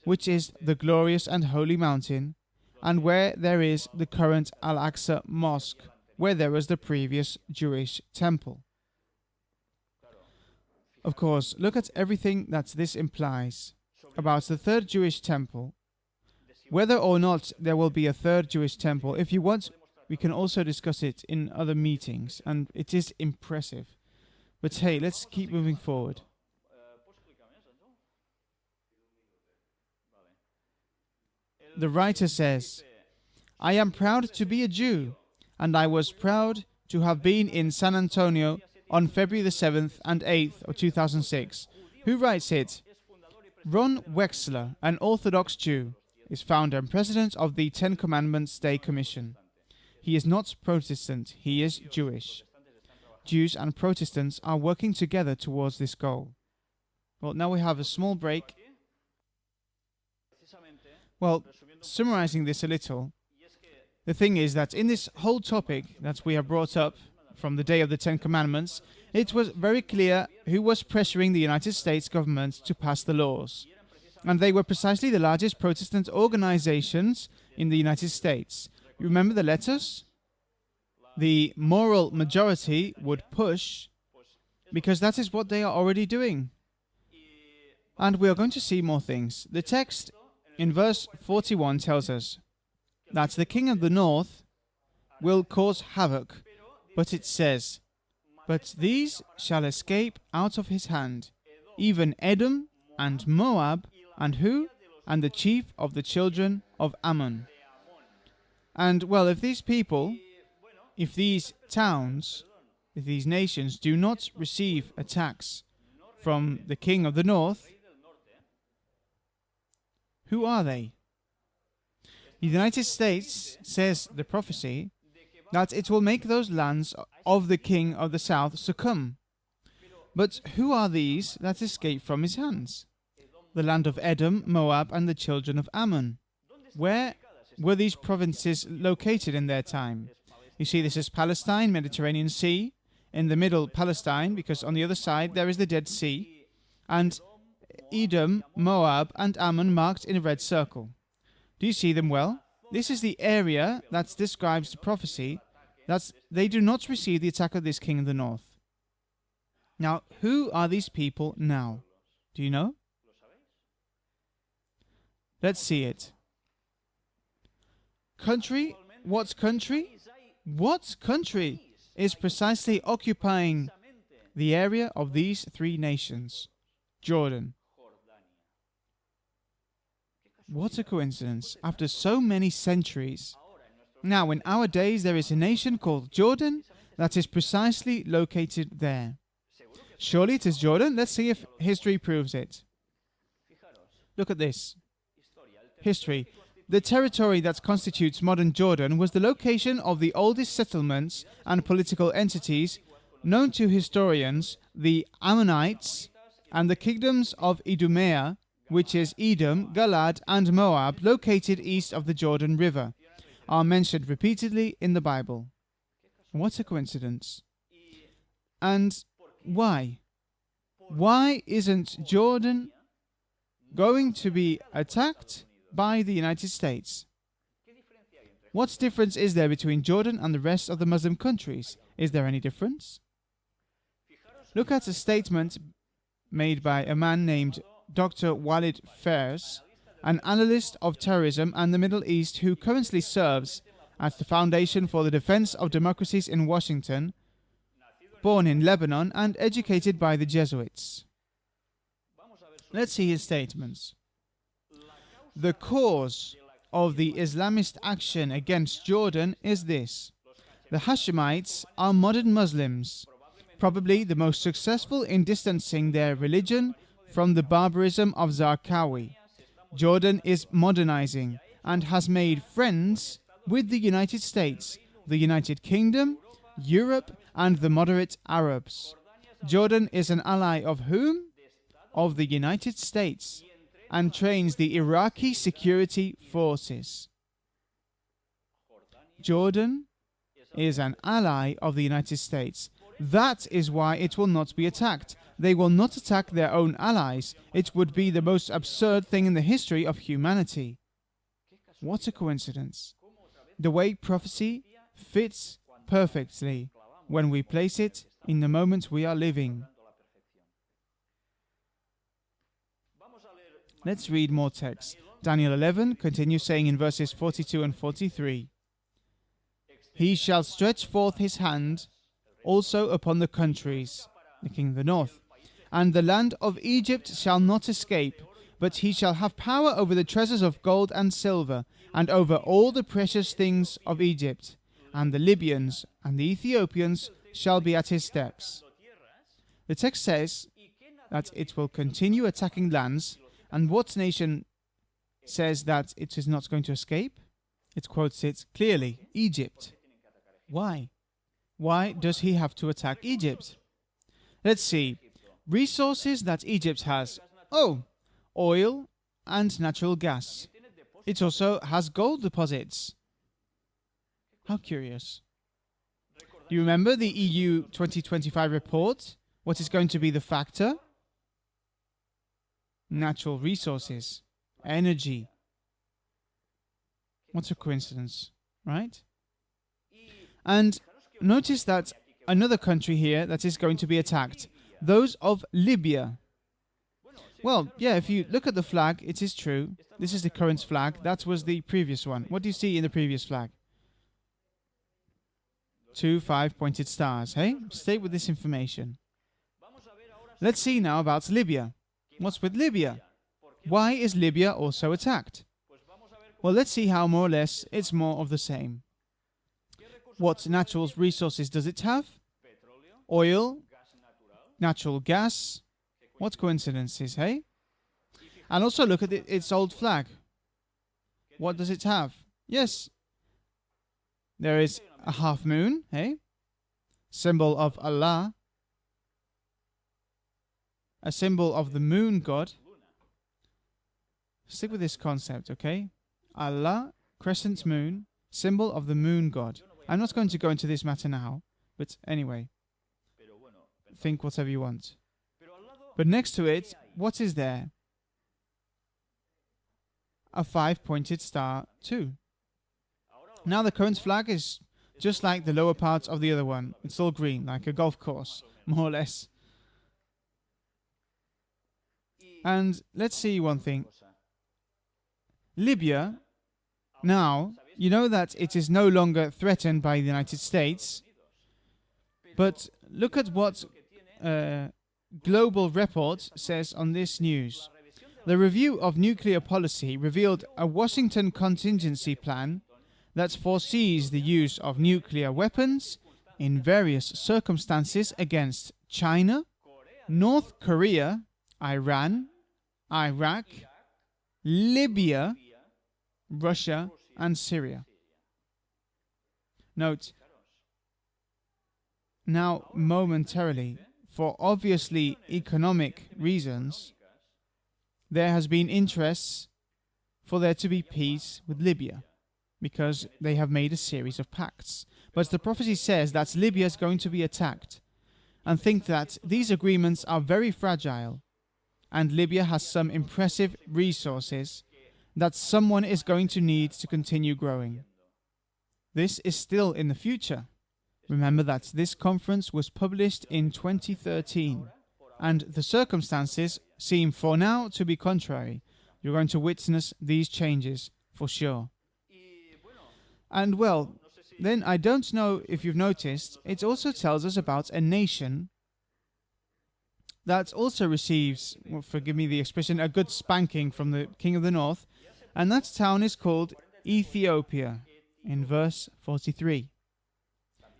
which is the glorious and holy mountain, and where there is the current Al-Aqsa Mosque, where there was the previous Jewish temple. Of course, look at everything that this implies about the third Jewish temple. Whether or not there will be a third Jewish temple, if you want, we can also discuss it in other meetings, and it is impressive. But hey, let's keep moving forward. The writer says, I am proud to be a Jew, and I was proud to have been in San Antonio on February the 7th and 8th of 2006. Who writes it? Ron Wexler, an Orthodox Jew, is founder and president of the Ten Commandments Day Commission. He is not Protestant, he is Jewish. Jews and Protestants are working together towards this goal. Well, now we have a small break. Well, summarizing this a little, the thing is that in this whole topic that we have brought up from the Day of the Ten Commandments, it was very clear who was pressuring the United States government to pass the laws. And they were precisely the largest Protestant organizations in the United States. You remember the letters? The moral majority would push, because that is what they are already doing. And we are going to see more things. The text in verse 41 tells us that the king of the north will cause havoc, but it says, but these shall escape out of his hand, even Edom and Moab, and who? And the chief of the children of Ammon. And, well, if these people, if these towns, if these nations do not receive a tax from the king of the north, who are they? The United States, says the prophecy, that it will make those lands of the king of the south succumb. But who are these that escape from his hands? The land of Edom, Moab, and the children of Ammon. Where were these provinces located in their time? You see, this is Palestine, Mediterranean Sea. In the middle, Palestine, because on the other side there is the Dead Sea. And Edom, Moab, and Ammon marked in a red circle. Do you see them well? This is the area that describes the prophecy that they do not receive the attack of this king of the north. Now, who are these people now? Do you know? Let's see it. Country? What country? What country is precisely occupying the area of these three nations? Jordan. What a coincidence. After so many centuries. Now, in our days, there is a nation called Jordan that is precisely located there. Surely it is Jordan? Let's see if history proves it. Look at this. History. The territory that constitutes modern Jordan was the location of the oldest settlements and political entities known to historians, the Ammonites, and the kingdoms of Idumea, which is Edom, Galaad, and Moab, located east of the Jordan River, are mentioned repeatedly in the Bible. What a coincidence. And why? Why isn't Jordan going to be attacked by the United States? What difference is there between Jordan and the rest of the Muslim countries? Is there any difference? Look at a statement made by a man named Dr. Walid Fairs, an analyst of terrorism and the Middle East who currently serves at the Foundation for the Defense of Democracies in Washington, born in Lebanon and educated by the Jesuits. Let's see his statements. The cause of the Islamist action against Jordan is this. The Hashemites are modern Muslims, probably the most successful in distancing their religion from the barbarism of Zarqawi. Jordan is modernizing and has made friends with the United States, the United Kingdom, Europe, and the moderate Arabs. Jordan is an ally of whom? Of the United States, and trains the Iraqi security forces. Jordan is an ally of the United States. That is why it will not be attacked. They will not attack their own allies. It would be the most absurd thing in the history of humanity. What a coincidence. The way prophecy fits perfectly when we place it in the moment we are living. Let's read more text. Daniel 11 continues saying in verses 42 and 43, He shall stretch forth his hand also upon the countries, the king of the north, and the land of Egypt shall not escape, but he shall have power over the treasures of gold and silver, and over all the precious things of Egypt, and the Libyans and the Ethiopians shall be at his steps. The text says that it will continue attacking lands, and what nation says that it is not going to escape? It quotes it clearly, Egypt. Why? Why does he have to attack Egypt? Let's see. Resources that Egypt has. Oh, oil and natural gas. It also has gold deposits. How curious. Do you remember the EU 2025 report? What is going to be the factor? Natural resources, energy. What a coincidence, right? And notice that another country here that is going to be attacked, those of Libya. Well, yeah, if you look at the flag, it is true. This is the current flag. That was the previous one. What do you see in the previous flag? 2 5-pointed stars, hey? Stay with this information. Let's see now about Libya. What's with Libya? Why is Libya also attacked? Well, let's see how more or less it's more of the same. What natural resources does it have? Oil, natural gas, What coincidences, hey? And also look at its old flag. What does it have? Yes, there is a half moon, hey? Symbol of Allah. A symbol of the moon god. Stick with this concept, okay? Allah, crescent moon, symbol of the moon god. I'm not going to go into this matter now, but anyway, think whatever you want. But next to it, what is there? A 5-pointed star too. Now the current flag is just like the lower part of the other one. It's all green, like a golf course, more or less. And let's see one thing. Libya, now, you know that it is no longer threatened by the United States, but look at what Global Report says on this news. The review of nuclear policy revealed a Washington contingency plan that foresees the use of nuclear weapons in various circumstances against China, North Korea, Iran, Iraq, Libya, Russia, and Syria. Note, now momentarily, for obviously economic reasons, there has been interests for there to be peace with Libya, because they have made a series of pacts. But the prophecy says that Libya is going to be attacked, and think that these agreements are very fragile, and Libya has some impressive resources that someone is going to need to continue growing. This is still in the future. Remember that this conference was published in 2013, and the circumstances seem for now to be contrary. You're going to witness these changes for sure. And well, then I don't know if you've noticed, it also tells us about a nation that also receives, well, forgive me the expression, a good spanking from the King of the North, and that town is called Ethiopia, in verse 43.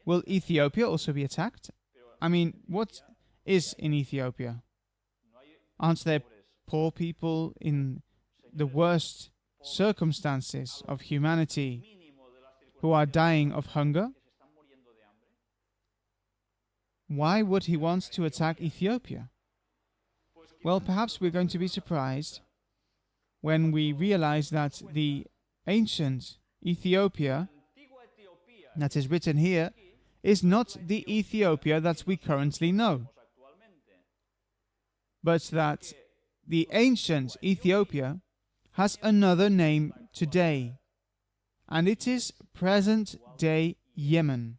Will Ethiopia also be attacked? I mean, what is in Ethiopia? Aren't there poor people in the worst circumstances of humanity who are dying of hunger? Why would he want to attack Ethiopia? Well, perhaps we're going to be surprised when we realize that the ancient Ethiopia that is written here is not the Ethiopia that we currently know, but that the ancient Ethiopia has another name today, and it is present-day Yemen.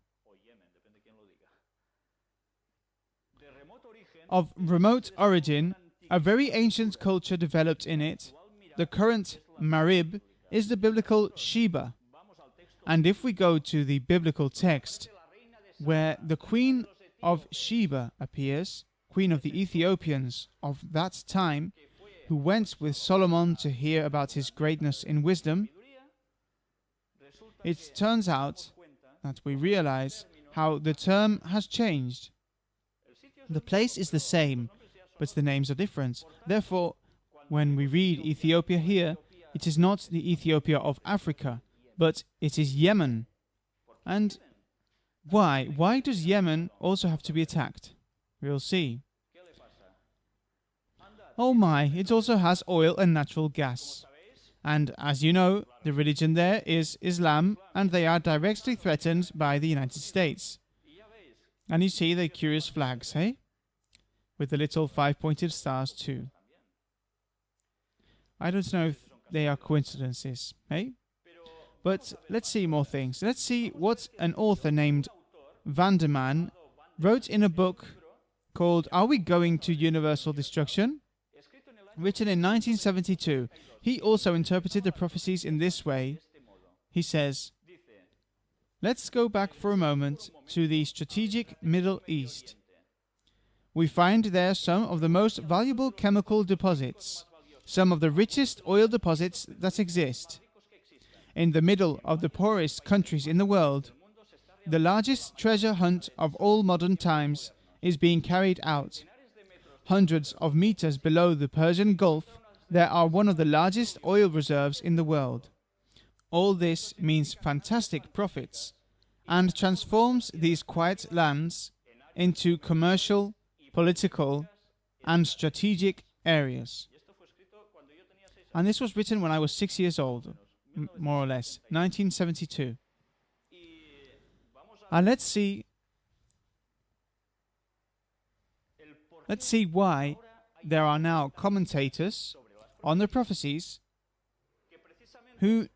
Of remote origin, a very ancient culture developed in it. The current Marib is the biblical Sheba. And if we go to the biblical text, where the queen of Sheba appears, queen of the Ethiopians of that time, who went with Solomon to hear about his greatness in wisdom, it turns out that we realize how the term has changed. The place is the same, but the names are different. Therefore, when we read Ethiopia here, it is not the Ethiopia of Africa, but it is Yemen. And why? Why does Yemen also have to be attacked? We'll see. Oh my, it also has oil and natural gas. And as you know, the religion there is Islam, and they are directly threatened by the United States. And you see the curious flags, hey? With the little 5-pointed stars too. I don't know if they are coincidences, hey? But let's see more things. Let's see what an author named Vanderman wrote in a book called Are We Going to Universal Destruction? Written in 1972. He also interpreted the prophecies in this way. He says, let's go back for a moment to the strategic Middle East. We find there some of the most valuable chemical deposits, some of the richest oil deposits that exist. In the middle of the poorest countries in the world, the largest treasure hunt of all modern times is being carried out. hundreds of meters below the Persian Gulf, there are one of the largest oil reserves in the world. All this means fantastic profits and transforms these quiet lands into commercial, political, and strategic areas. And this was written when I was 6 years old, more or less, 1972. And let's see why there are now commentators on the prophecies who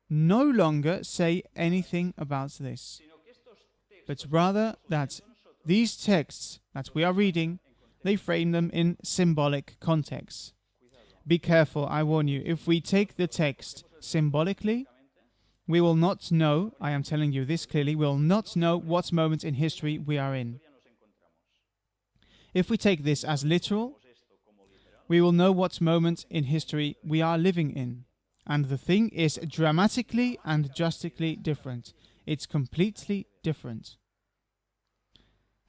no longer say anything about this, but rather that these texts that we are reading, they frame them in symbolic contexts. Be careful, I warn you, if we take the text symbolically, we will not know, I am telling you this clearly, we will not know what moment in history we are in. If we take this as literal, we will know what moment in history we are living in. And the thing is dramatically and drastically different. It's completely different.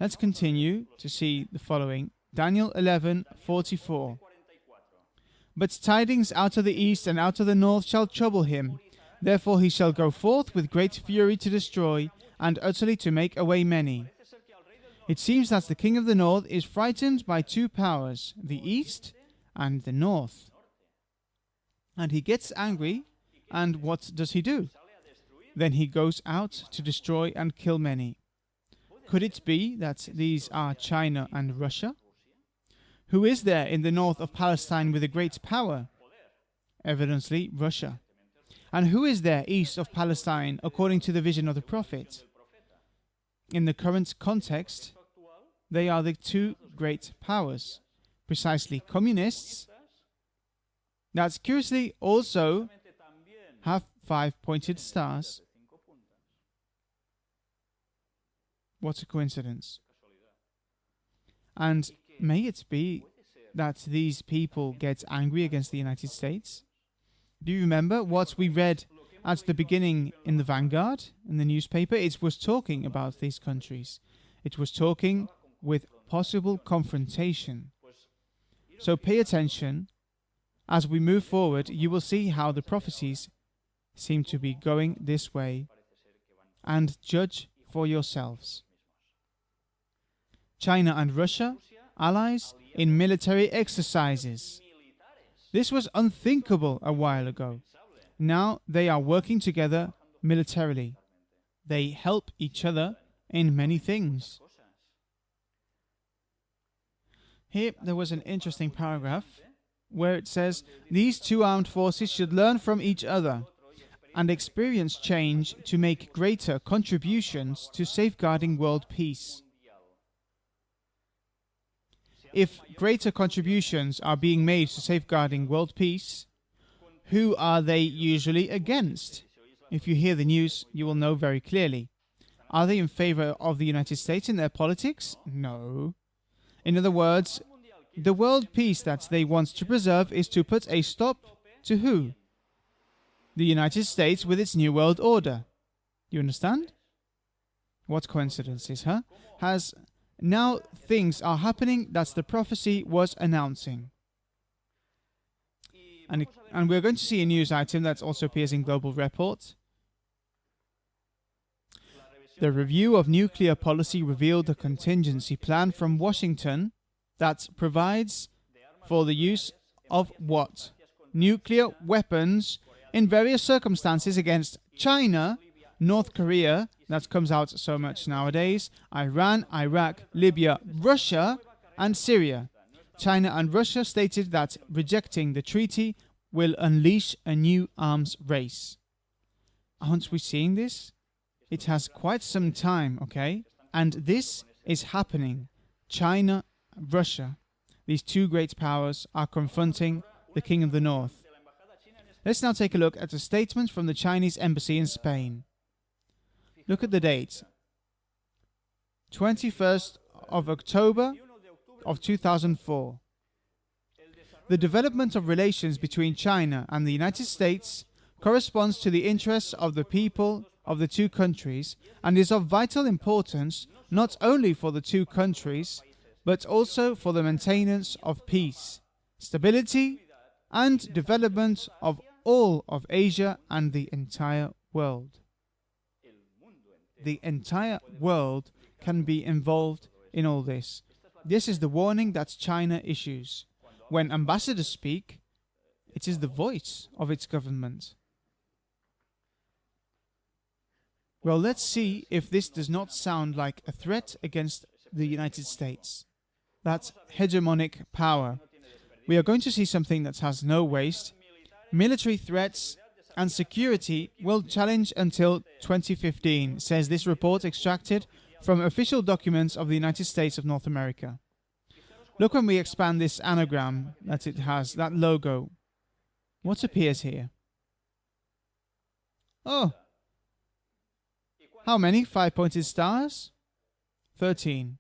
Let's continue to see the following. Daniel 11:44. But tidings out of the east and out of the north shall trouble him. Therefore he shall go forth with great fury to destroy, and utterly to make away many. It seems that the king of the north is frightened by two powers, the east and the north. And he gets angry, and what does he do? Then he goes out to destroy and kill many. Could it be that these are China and Russia? Who is there in the north of Palestine with a great power? Evidently Russia. And who is there east of Palestine according to the vision of the prophet? In the current context, they are the two great powers, precisely communists, that curiously also have 5-pointed stars. What a coincidence. And may it be that these people get angry against the United States? Do you remember what we read at the beginning in the Vanguard, in the newspaper? It was talking about these countries. It was talking with possible confrontation. So pay attention. As we move forward, you will see how the prophecies seem to be going this way, and judge for yourselves. China and Russia, allies in military exercises. This was unthinkable a while ago. Now they are working together militarily. They help each other in many things. Here there was an interesting paragraph where it says, these two armed forces should learn from each other and experience change to make greater contributions to safeguarding world peace. If greater contributions are being made to safeguarding world peace, who are they usually against? If you hear the news, you will know very clearly. Are they in favor of the United States in their politics? No. In other words, the world peace that they want to preserve is to put a stop to who? The United States with its New World Order. You understand? What coincidences, huh? Now things are happening that the prophecy was announcing. And we're going to see a news item that also appears in Global Report. The review of nuclear policy revealed a contingency plan from Washington that provides for the use of what? Nuclear weapons in various circumstances against China, North Korea, that comes out so much nowadays, Iran, Iraq, Libya, Russia, and Syria. China and Russia stated that rejecting the treaty will unleash a new arms race. Aren't we seeing this? It has quite some time, okay? And this is happening. China, Russia, these two great powers are confronting the King of the North. Let's now take a look at a statement from the Chinese embassy in Spain. Look at the date. 21st of October of 2004. The development of relations between China and the United States corresponds to the interests of the people of the two countries and is of vital importance not only for the two countries but also for the maintenance of peace, stability, and development of all of Asia and the entire world. The entire world can be involved in all this. This is the warning that China issues. When ambassadors speak, it is the voice of its government. Well, let's see if this does not sound like a threat against the United States. That's hegemonic power. We are going to see something that has no waste. Military threats and security will challenge until 2015, says this report extracted from official documents of the United States of North America. Look when we expand this anagram that it has, that logo. What appears here? Oh! How many 5-pointed stars? 13.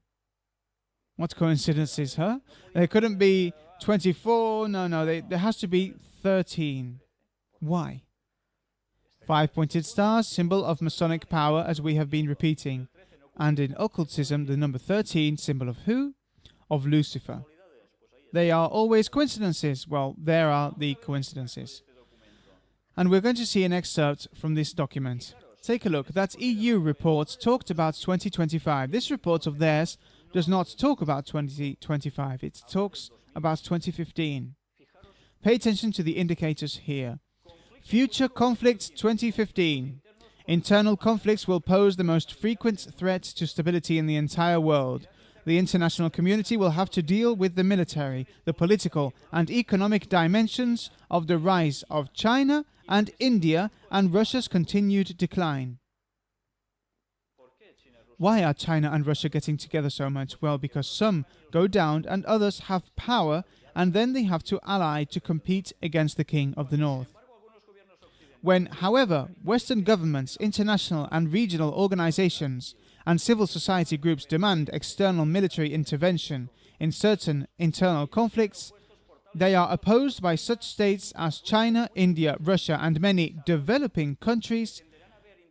What coincidences, huh? There couldn't be 24. No, there has to be 13. Why? 5-pointed stars, symbol of Masonic power, as we have been repeating. And in occultism, the number 13, symbol of who? Of Lucifer. They are always coincidences. Well, there are the coincidences. And we're going to see an excerpt from this document. Take a look. That EU report talked about 2025. This report of theirs does not talk about 2025. It talks about 2015. Pay attention to the indicators here. Future conflicts 2015. Internal conflicts will pose the most frequent threat to stability in the entire world. The international community will have to deal with the military, the political and economic dimensions of the rise of China and India and Russia's continued decline. Why are China and Russia getting together so much? Well, because some go down and others have power, and then they have to ally to compete against the King of the North. When, however, Western governments, international and regional organizations, and civil society groups demand external military intervention in certain internal conflicts, they are opposed by such states as China, India, Russia, and many developing countries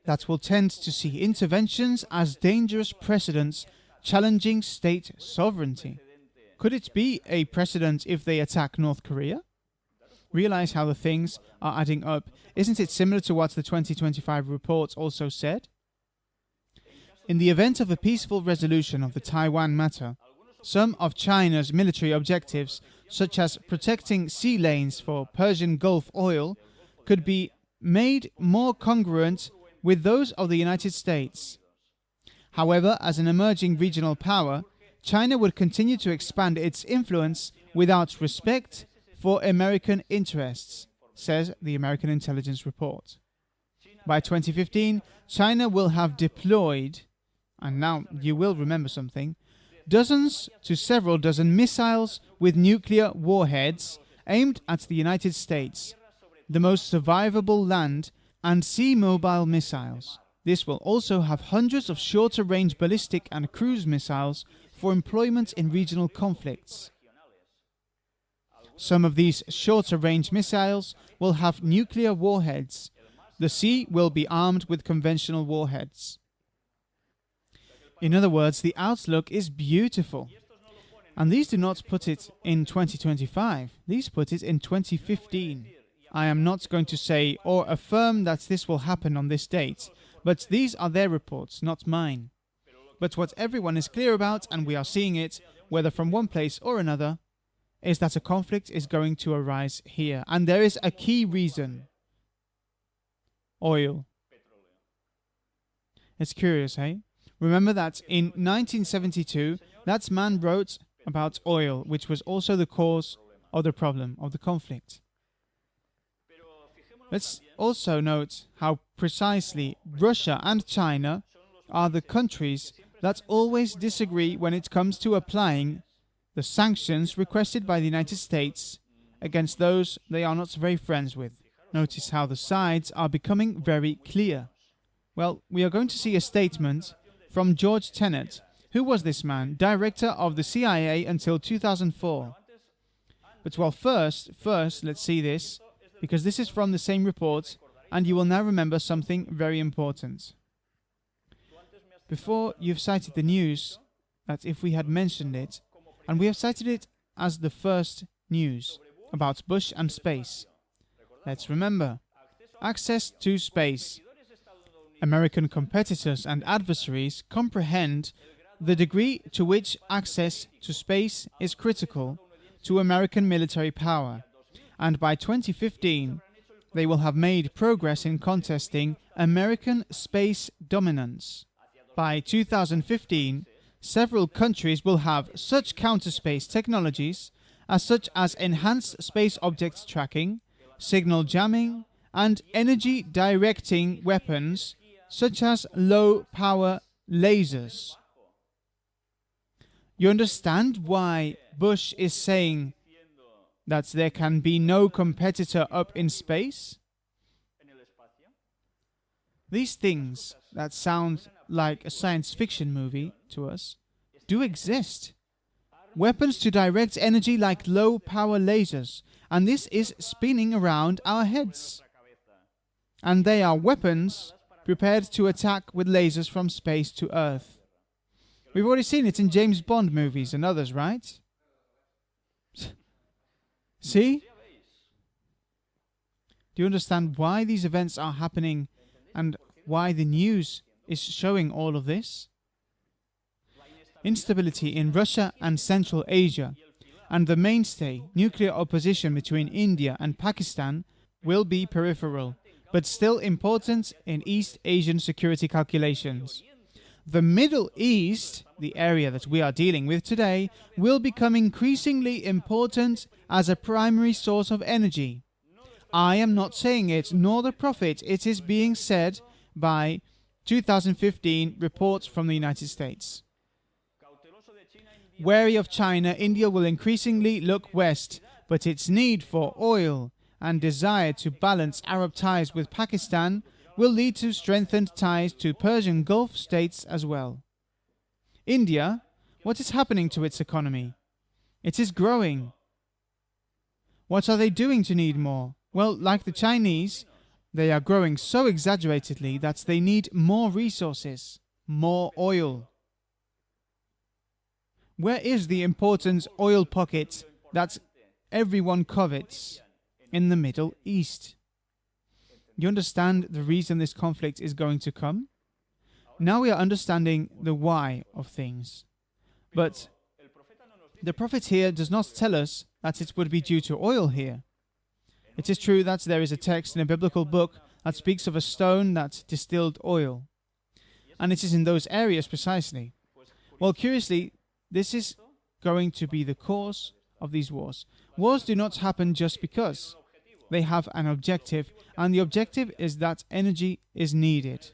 that will tend to see interventions as dangerous precedents challenging state sovereignty. Could it be a precedent if they attack North Korea? Realize how the things are adding up. Isn't it similar to what the 2025 report also said? In the event of a peaceful resolution of the Taiwan matter, some of China's military objectives, such as protecting sea lanes for Persian Gulf oil, could be made more congruent with those of the United States. However, as an emerging regional power, China would continue to expand its influence without respect for American interests, says the American intelligence report. By 2015, China will have deployed, and now you will remember something, dozens to several dozen missiles with nuclear warheads aimed at the United States, the most survivable land and sea mobile missiles. This will also have hundreds of shorter-range ballistic and cruise missiles for employment in regional conflicts. Some of these shorter-range missiles will have nuclear warheads. The sea will be armed with conventional warheads. In other words, the outlook is beautiful. And these do not put it in 2025. These put it in 2015. I am not going to say or affirm that this will happen on this date, but these are their reports, not mine. But what everyone is clear about, and we are seeing it, whether from one place or another, is that a conflict is going to arise here. And there is a key reason. Oil. It's curious, eh? Remember that in 1972, that man wrote about oil, which was also the cause of the problem, of the conflict. Let's also note how precisely Russia and China are the countries that always disagree when it comes to applying the sanctions requested by the United States against those they are not very friends with. Notice how the sides are becoming very clear. Well, we are going to see a statement from George Tenet. Who was this man? Director of the CIA until 2004. But well, first, let's see this, because this is from the same report, and you will now remember something very important. Before, you've cited the news that if we had mentioned it, And we have cited it as the first news about Bush and space. Let's remember, access to space. American competitors and adversaries comprehend the degree to which access to space is critical to American military power, and by 2015, they will have made progress in contesting American space dominance. By 2015, several countries will have such counter-space technologies such as enhanced space object tracking, signal jamming, and energy directing weapons such as low-power lasers. You understand why Bush is saying that there can be no competitor up in space? These things that sound like a science fiction movie to us do exist. Weapons to direct energy like low-power lasers, and this is spinning around our heads. And they are weapons prepared to attack with lasers from space to Earth. We've already seen it in James Bond movies and others, right? See? Do you understand why these events are happening and why the news is showing all of this? Instability in Russia and Central Asia, and the mainstay nuclear opposition between India and Pakistan will be peripheral, but still important in East Asian security calculations. The Middle East, the area that we are dealing with today, will become increasingly important as a primary source of energy. I am not saying it, nor the prophet. It is being said by 2015 reports from the United States. Wary of China, India will increasingly look west, but its need for oil and desire to balance Arab ties with Pakistan will lead to strengthened ties to Persian Gulf states as well. India, what is happening to its economy? It is growing. What are they doing to need more? Well, like the Chinese, they are growing so exaggeratedly that they need more resources, more oil. Where is the important oil pocket that everyone covets? In the Middle East. You understand the reason this conflict is going to come? Now we are understanding the why of things. But the prophet here does not tell us that it would be due to oil here. It is true that there is a text in a biblical book that speaks of a stone that distilled oil. And it is in those areas precisely. Well, curiously, this is going to be the cause of these wars. Wars do not happen just because. They have an objective, and the objective is that energy is needed.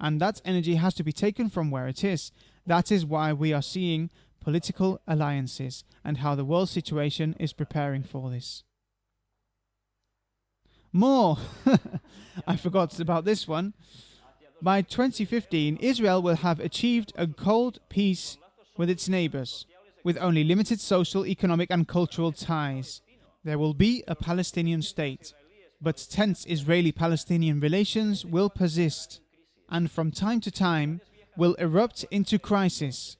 And that energy has to be taken from where it is. That is why we are seeing political alliances and how the world situation is preparing for this. More! I forgot about this one. By 2015, Israel will have achieved a cold peace with its neighbors, with only limited social, economic and cultural ties. There will be a Palestinian state, but tense Israeli-Palestinian relations will persist, and from time to time will erupt into crisis.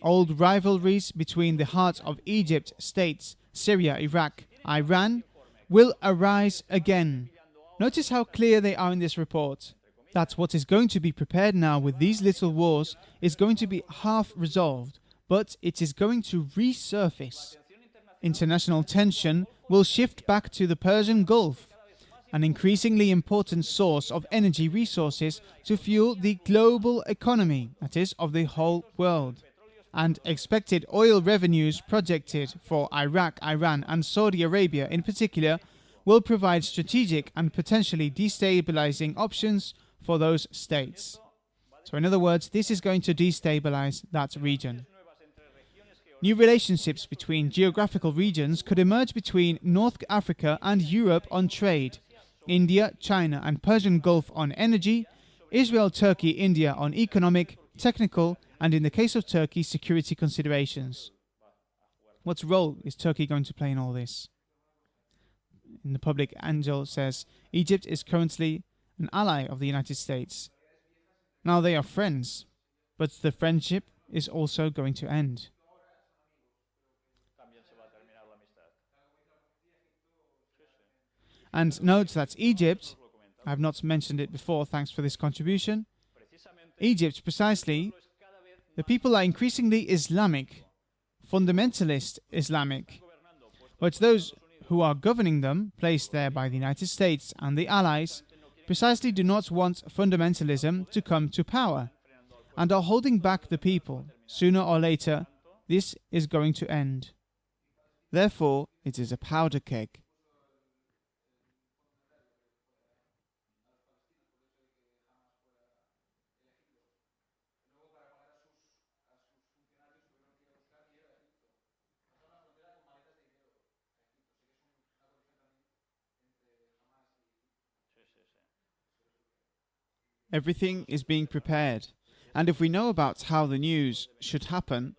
Old rivalries between the heart of Egypt, states, Syria, Iraq, Iran, will arise again. Notice how clear they are in this report. That what is going to be prepared now with these little wars is going to be half resolved, but it is going to resurface. International tension will shift back to the Persian Gulf, an increasingly important source of energy resources to fuel the global economy, that is, of the whole world. And expected oil revenues projected for Iraq, Iran and Saudi Arabia in particular will provide strategic and potentially destabilizing options for those states. So in other words, this is going to destabilize that region. New relationships between geographical regions could emerge between North Africa and Europe on trade, India, China and Persian Gulf on energy, Israel, Turkey, India on economic, technical and in the case of Turkey, security considerations. What role is Turkey going to play in all this? In the public, Angel says, Egypt is currently an ally of the United States. Now they are friends, but the friendship is also going to end. And note that Egypt, I've not mentioned it before, thanks for this contribution. Egypt, precisely, the people are increasingly Islamic, fundamentalist Islamic. But those who are governing them, placed there by the United States and the Allies, precisely do not want fundamentalism to come to power, and are holding back the people. Sooner or later, this is going to end. Therefore, it is a powder keg. Everything is being prepared, and if we know about how the news should happen,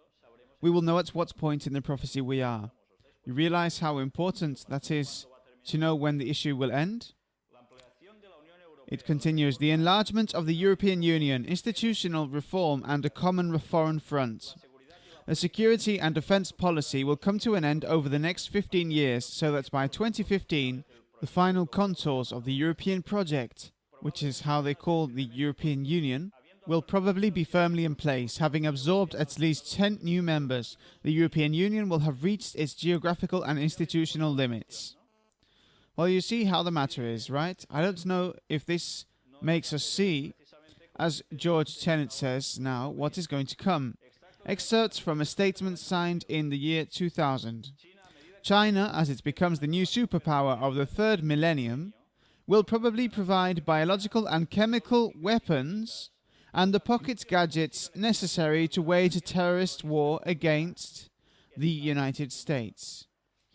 we will know at what point in the prophecy we are. You realize how important that is to know when the issue will end? It continues, the enlargement of the European Union, institutional reform and a common foreign front. A security and defense policy will come to an end over the next 15 years, so that by 2015, the final contours of the European project, which is how they call the European Union, will probably be firmly in place. Having absorbed at least 10 new members, the European Union will have reached its geographical and institutional limits. Well, you see how the matter is, right? I don't know if this makes us see, as George Tenet says now, what is going to come. Excerpts from a statement signed in the year 2000. China, as it becomes the new superpower of the third millennium, will probably provide biological and chemical weapons and the pocket gadgets necessary to wage a terrorist war against the United States.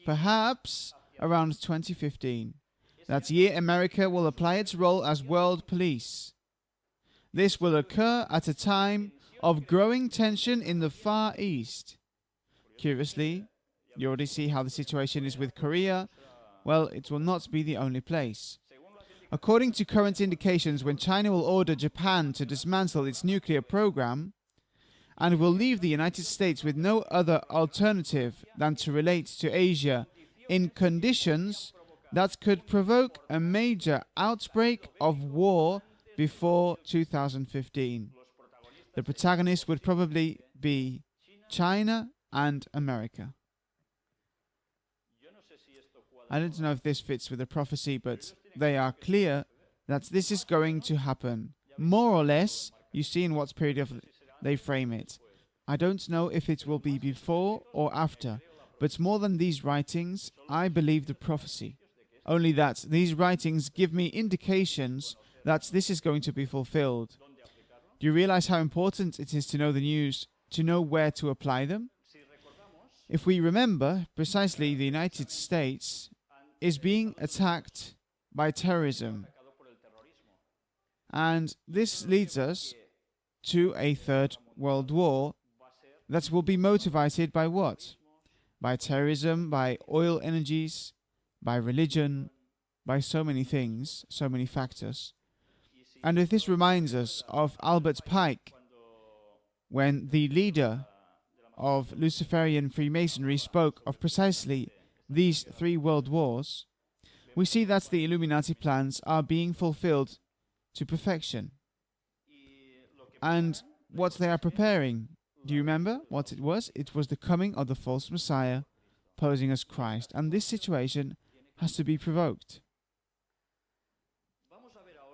Perhaps around 2015. That year, America will apply its role as world police. This will occur at a time of growing tension in the Far East. Curiously, you already see how the situation is with Korea. Well, it will not be the only place. According to current indications, when China will order Japan to dismantle its nuclear program and will leave the United States with no other alternative than to relate to Asia in conditions that could provoke a major outbreak of war before 2015. The protagonists would probably be China and America. I don't know if this fits with the prophecy, but they are clear that this is going to happen. More or less, you see in what period of they frame it. I don't know if it will be before or after, but more than these writings, I believe the prophecy. Only that these writings give me indications that this is going to be fulfilled. Do you realize how important it is to know the news, to know where to apply them? If we remember, precisely the United States is being attacked by terrorism. And this leads us to a third world war that will be motivated by what? By terrorism, by oil energies, by religion, by so many things, so many factors. And if this reminds us of Albert Pike, when the leader of Luciferian Freemasonry spoke of precisely these three world wars, we see that the Illuminati plans are being fulfilled to perfection. And what they are preparing, do you remember what it was? It was the coming of the false Messiah, posing as Christ. And this situation has to be provoked.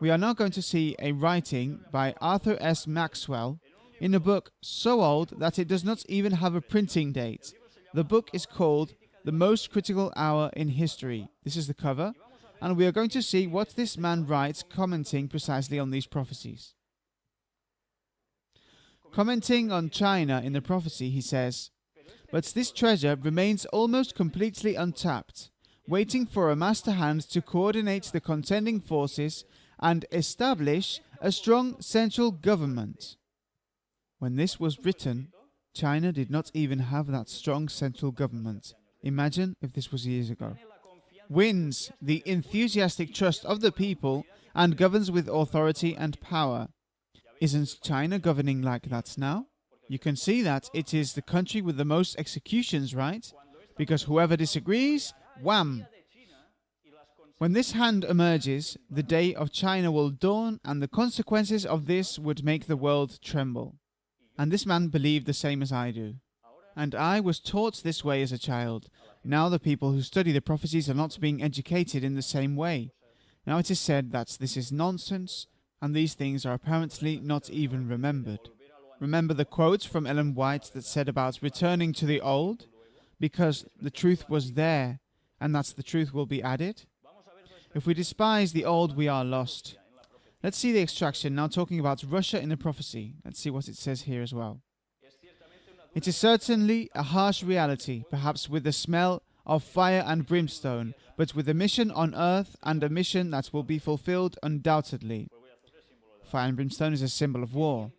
We are now going to see a writing by Arthur S. Maxwell in a book so old that it does not even have a printing date. The book is called The Most Critical Hour in History. This is the cover, and we are going to see what this man writes, commenting precisely on these prophecies. Commenting on China in the prophecy, he says, "But this treasure remains almost completely untapped, waiting for a master hand to coordinate the contending forces and establish a strong central government." When this was written, China did not even have that strong central government. Imagine if this was years ago. Wins the enthusiastic trust of the people and governs with authority and power. Isn't China governing like that now? You can see that it is the country with the most executions, right? Because whoever disagrees, wham! When this hand emerges, the day of China will dawn, and the consequences of this would make the world tremble. And this man believed the same as I do. And I was taught this way as a child. Now the people who study the prophecies are not being educated in the same way. Now it is said that this is nonsense, and these things are apparently not even remembered. Remember the quote from Ellen White that said about returning to the old, because the truth was there, and that the truth will be added? If we despise the old, we are lost. Let's see the extraction, now talking about Russia in the prophecy. Let's see what it says here as well. It is certainly a harsh reality, perhaps with the smell of fire and brimstone, but with a mission on earth and a mission that will be fulfilled undoubtedly. Fire and brimstone is a symbol of war.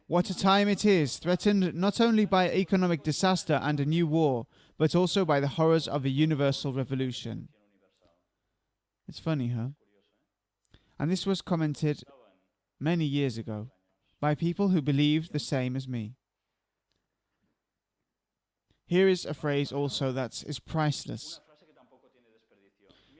What a time it is, threatened not only by economic disaster and a new war, but also by the horrors of a universal revolution. It's funny, huh? And this was commented many years ago by people who believed the same as me. Here is a phrase also that is priceless.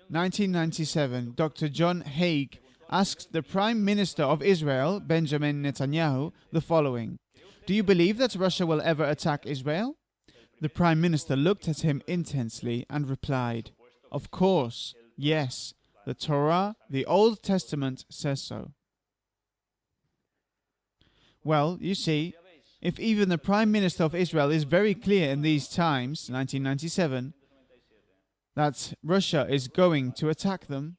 1997, Dr. John Haig asked the Prime Minister of Israel, Benjamin Netanyahu, the following: "Do you believe that Russia will ever attack Israel?" The Prime Minister looked at him intensely and replied, "Of course, yes. The Torah, the Old Testament, says so." Well, you see, if even the Prime Minister of Israel is very clear in these times, 1997, that Russia is going to attack them,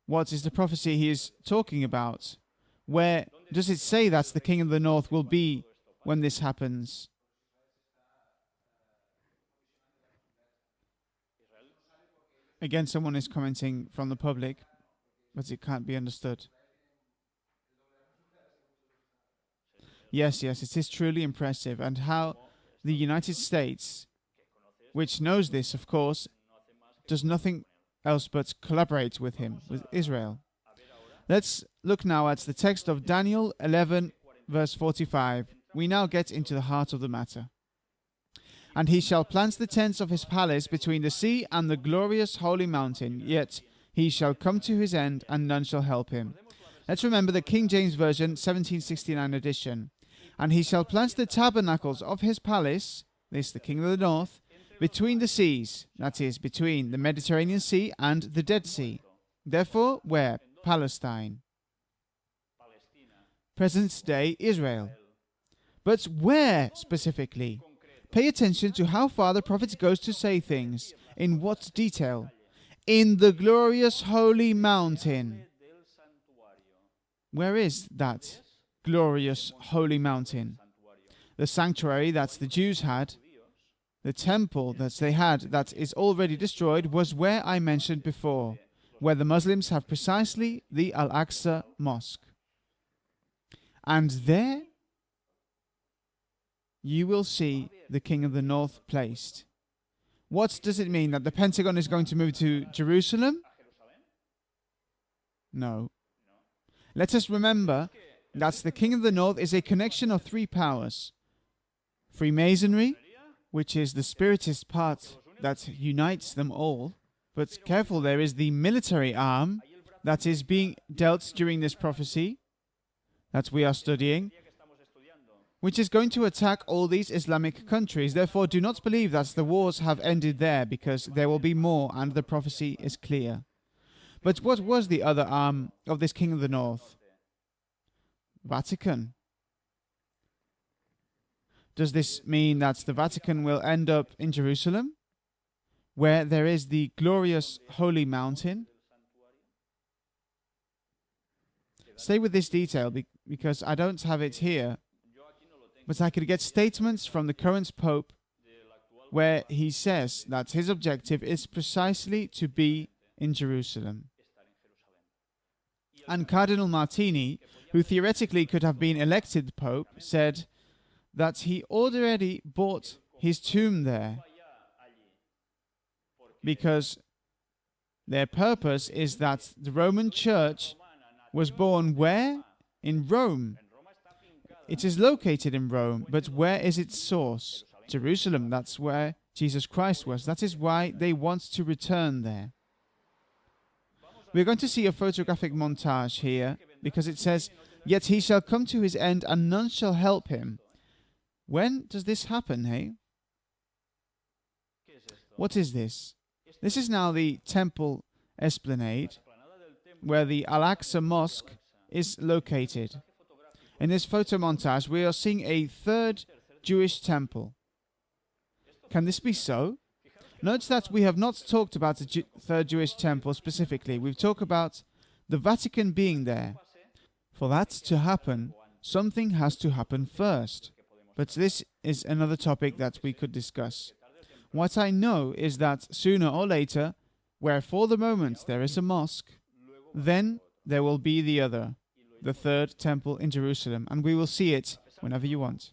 what is the prophecy he is talking about? Where does it say that the king of the north will be when this happens? Again, someone is commenting from the public, but it can't be understood. Yes, it is truly impressive, and how the United States, which knows this, of course, does nothing else but collaborate with him, with Israel. Let's look now at the text of Daniel 11, verse 45. We now get into the heart of the matter. "And he shall plant the tents of his palace between the sea and the glorious holy mountain, yet he shall come to his end, and none shall help him." Let's remember the King James Version, 1769 edition. "And he shall plant the tabernacles of his palace," this the king of the north, "between the seas," that is, between the Mediterranean Sea and the Dead Sea. Therefore, where? Palestine. Present day Israel. But where specifically? Pay attention to how far the prophet goes to say things. In what detail? In the glorious holy mountain. Where is that glorious holy mountain? The sanctuary that the Jews had, the temple that they had that is already destroyed, was where I mentioned before, where the Muslims have precisely the Al-Aqsa Mosque. And there you will see the king of the north placed. What does it mean? That the Pentagon is going to move to Jerusalem? No. Let us remember that the king of the north is a connection of three powers. Freemasonry, which is the spiritist part that unites them all. But careful, there is the military arm that is being dealt during this prophecy that we are studying, which is going to attack all these Islamic countries. Therefore, do not believe that the wars have ended there, because there will be more, and the prophecy is clear. But what was the other arm of this king of the north? Vatican. Does this mean that the Vatican will end up in Jerusalem, where there is the glorious holy mountain? Stay with this detail because I don't have it here, but I could get statements from the current Pope where he says that his objective is precisely to be in Jerusalem. And Cardinal Martini, who theoretically could have been elected Pope, said that he already bought his tomb there because their purpose is that the Roman Church was born where? In Rome. It is located in Rome, but where is its source? Jerusalem, that's where Jesus Christ was. That is why they want to return there. We're going to see a photographic montage here, because it says, "Yet he shall come to his end, and none shall help him." When does this happen, hey? What is this? This is now the temple esplanade, where the Al-Aqsa Mosque is located. In this photo montage, we are seeing a third Jewish temple. Can this be so? Note that we have not talked about the third Jewish temple specifically. We've talked about the Vatican being there. For that to happen, something has to happen first. But this is another topic that we could discuss. What I know is that sooner or later, where for the moment there is a mosque, then there will be the other, the third temple in Jerusalem, and we will see it whenever you want.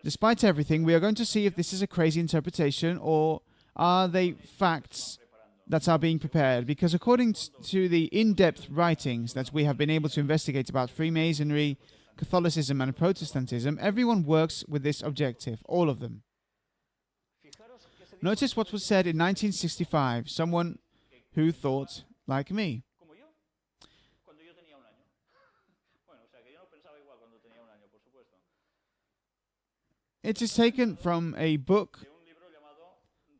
Despite everything, we are going to see if this is a crazy interpretation or are they facts that are being prepared, because according to the in-depth writings that we have been able to investigate about Freemasonry, Catholicism and Protestantism, everyone works with this objective, all of them. Notice what was said in 1965, someone who thought like me. It is taken from a book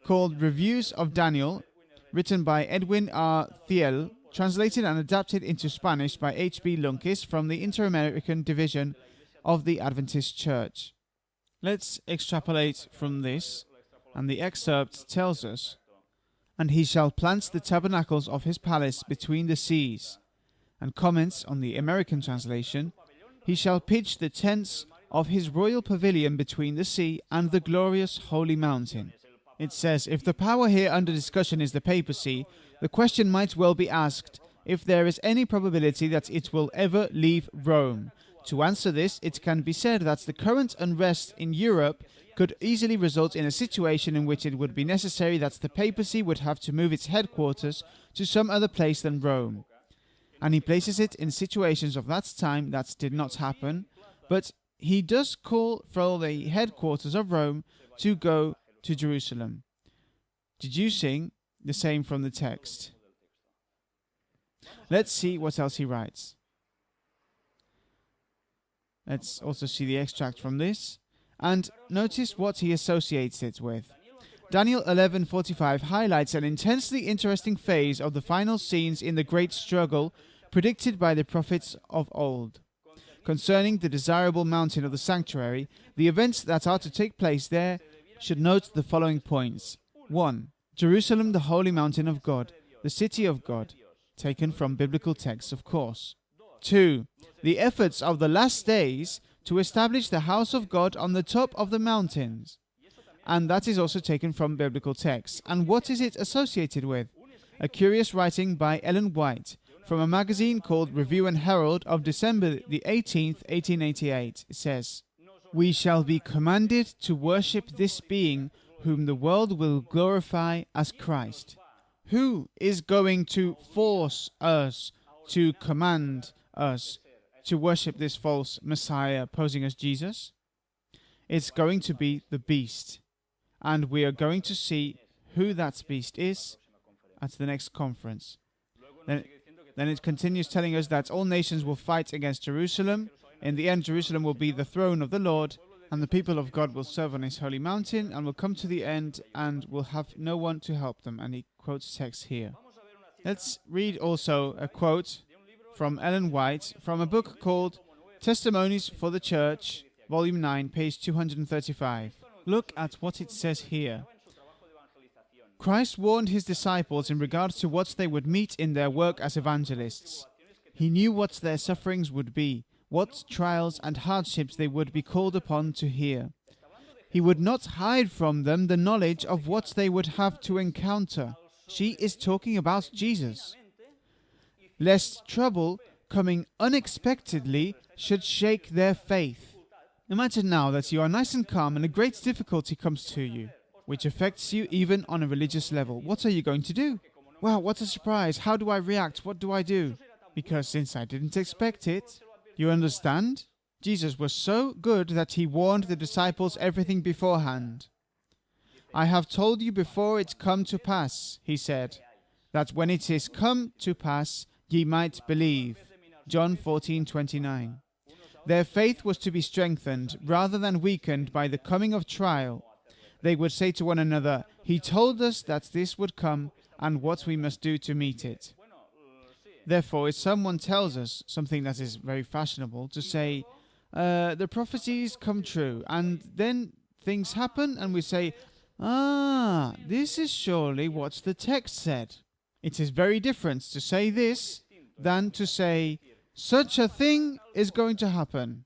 called Reviews of Daniel, written by Edwin R. Thiel, translated and adapted into Spanish by H.B. Lunkis from the Inter-American Division of the Adventist Church. Let's extrapolate from this, and the excerpt tells us, "And he shall plant the tabernacles of his palace between the seas," and comments on the American translation, "He shall pitch the tents of his royal pavilion between the sea and the glorious holy mountain." It says, if the power here under discussion is the papacy, the question might well be asked if there is any probability that it will ever leave Rome. To answer this, it can be said that the current unrest in Europe could easily result in a situation in which it would be necessary that the papacy would have to move its headquarters to some other place than Rome. And he places it in situations of that time that did not happen, but he does call for the headquarters of Rome to go to Jerusalem. Deducing the same from the text. Let's see what else he writes. Let's also see the extract from this. And notice what he associates it with. Daniel 11:45 highlights an intensely interesting phase of the final scenes in the great struggle predicted by the prophets of old. Concerning the desirable mountain of the sanctuary, the events that are to take place there should note the following points. 1. Jerusalem, the holy mountain of God, the city of God, taken from biblical texts, of course. 2. The efforts of the last days to establish the house of God on the top of the mountains. And that is also taken from biblical texts. And what is it associated with? A curious writing by Ellen White from a magazine called Review and Herald of December the 18th, 1888. It says, "We shall be commanded to worship this being whom the world will glorify as Christ." Who is going to force us, to command us to worship this false Messiah posing as Jesus? It's going to be the beast. And we are going to see who that beast is at the next conference. Then it continues telling us that all nations will fight against Jerusalem. In the end, Jerusalem will be the throne of the Lord, and the people of God will serve on his holy mountain, and will come to the end, and will have no one to help them. And he quotes text here. Let's read also a quote from Ellen White from a book called Testimonies for the Church, Volume 9, page 235. Look at what it says here. Christ warned his disciples in regards to what they would meet in their work as evangelists. He knew what their sufferings would be, what trials and hardships they would be called upon to hear. He would not hide from them the knowledge of what they would have to encounter. She is talking about Jesus. Lest trouble, coming unexpectedly, should shake their faith. Imagine now that you are nice and calm and a great difficulty comes to you, which affects you even on a religious level. What are you going to do? Wow, what a surprise. How do I react? What do I do? Because since I didn't expect it, you understand? Jesus was so good that he warned the disciples everything beforehand. I have told you before it come to pass, he said, that when it is come to pass, ye might believe. John 14:29. Their faith was to be strengthened rather than weakened by the coming of trial. They would say to one another, he told us that this would come and what we must do to meet it. Therefore, if someone tells us something that is very fashionable, to say, the prophecies come true, and then things happen, and we say, this is surely what the text said. It is very different to say this than to say, such a thing is going to happen.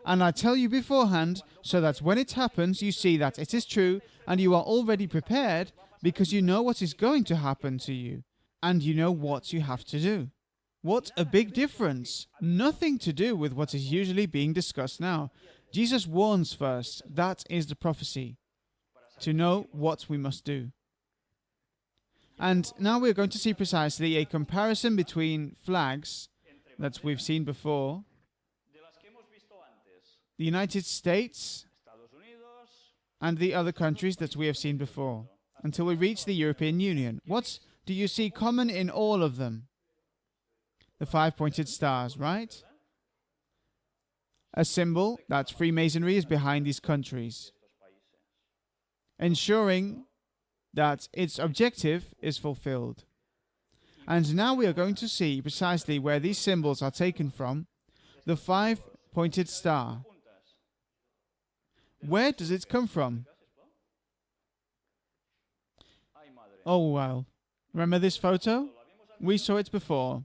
And I tell you beforehand, so that when it happens, you see that it is true, and you are already prepared, because you know what is going to happen to you, and you know what you have to do. What a big difference! Nothing to do with what is usually being discussed now. Jesus warns first. That is the prophecy. To know what we must do. And now we're going to see precisely a comparison between flags that we've seen before. The United States and the other countries that we have seen before, until we reach the European Union. What do you see common in all of them? The 5-pointed stars, right? A symbol that Freemasonry is behind these countries, ensuring that its objective is fulfilled. And now we are going to see precisely where these symbols are taken from. The 5-pointed star. Where does it come from? Oh, well. Remember this photo? We saw it before.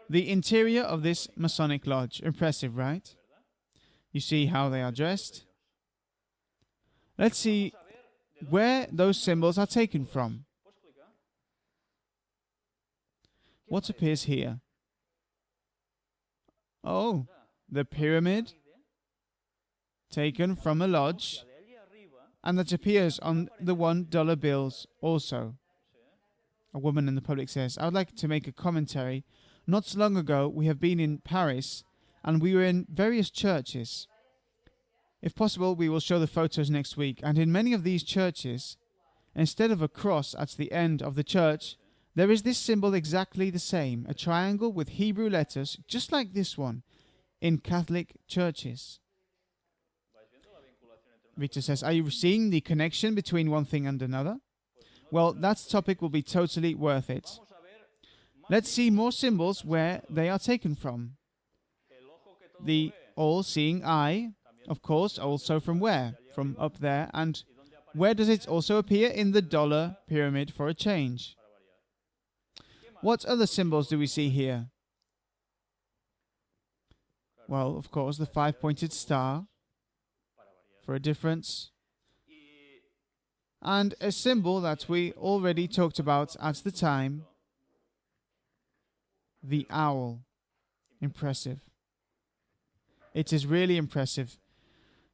The interior of this Masonic lodge. Impressive, right? You see how they are dressed? Let's see where those symbols are taken from. What appears here? Oh, the pyramid taken from a lodge, and that appears on the $1 bills also. A woman in the public says, I would like to make a commentary. Not so long ago, we have been in Paris, and we were in various churches. If possible, we will show the photos next week. And in many of these churches, instead of a cross at the end of the church, there is this symbol exactly the same, a triangle with Hebrew letters, just like this one, in Catholic churches. Rita says, are you seeing the connection between one thing and another? Well, that topic will be totally worth it. Let's see more symbols where they are taken from. The all-seeing eye, of course, also from where? From up there. And where does it also appear? In the dollar pyramid for a change. What other symbols do we see here? Well, of course, the 5-pointed star for a difference. And a symbol that we already talked about at the time, the owl. Impressive. It is really impressive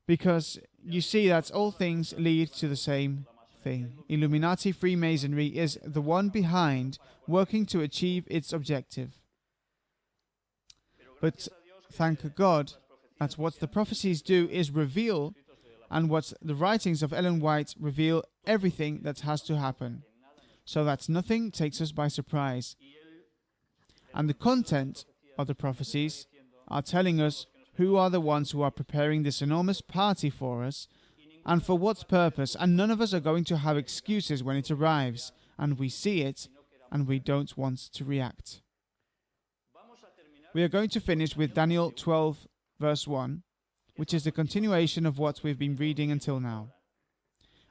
because you see that all things lead to the same thing. Illuminati Freemasonry is the one behind working to achieve its objective. But thank God that what the prophecies do is reveal, and what the writings of Ellen White reveal, everything that has to happen, so that nothing takes us by surprise. And the content of the prophecies are telling us who are the ones who are preparing this enormous party for us, and for what purpose, and none of us are going to have excuses when it arrives, and we see it, and we don't want to react. We are going to finish with Daniel 12, verse 1, which is the continuation of what we've been reading until now.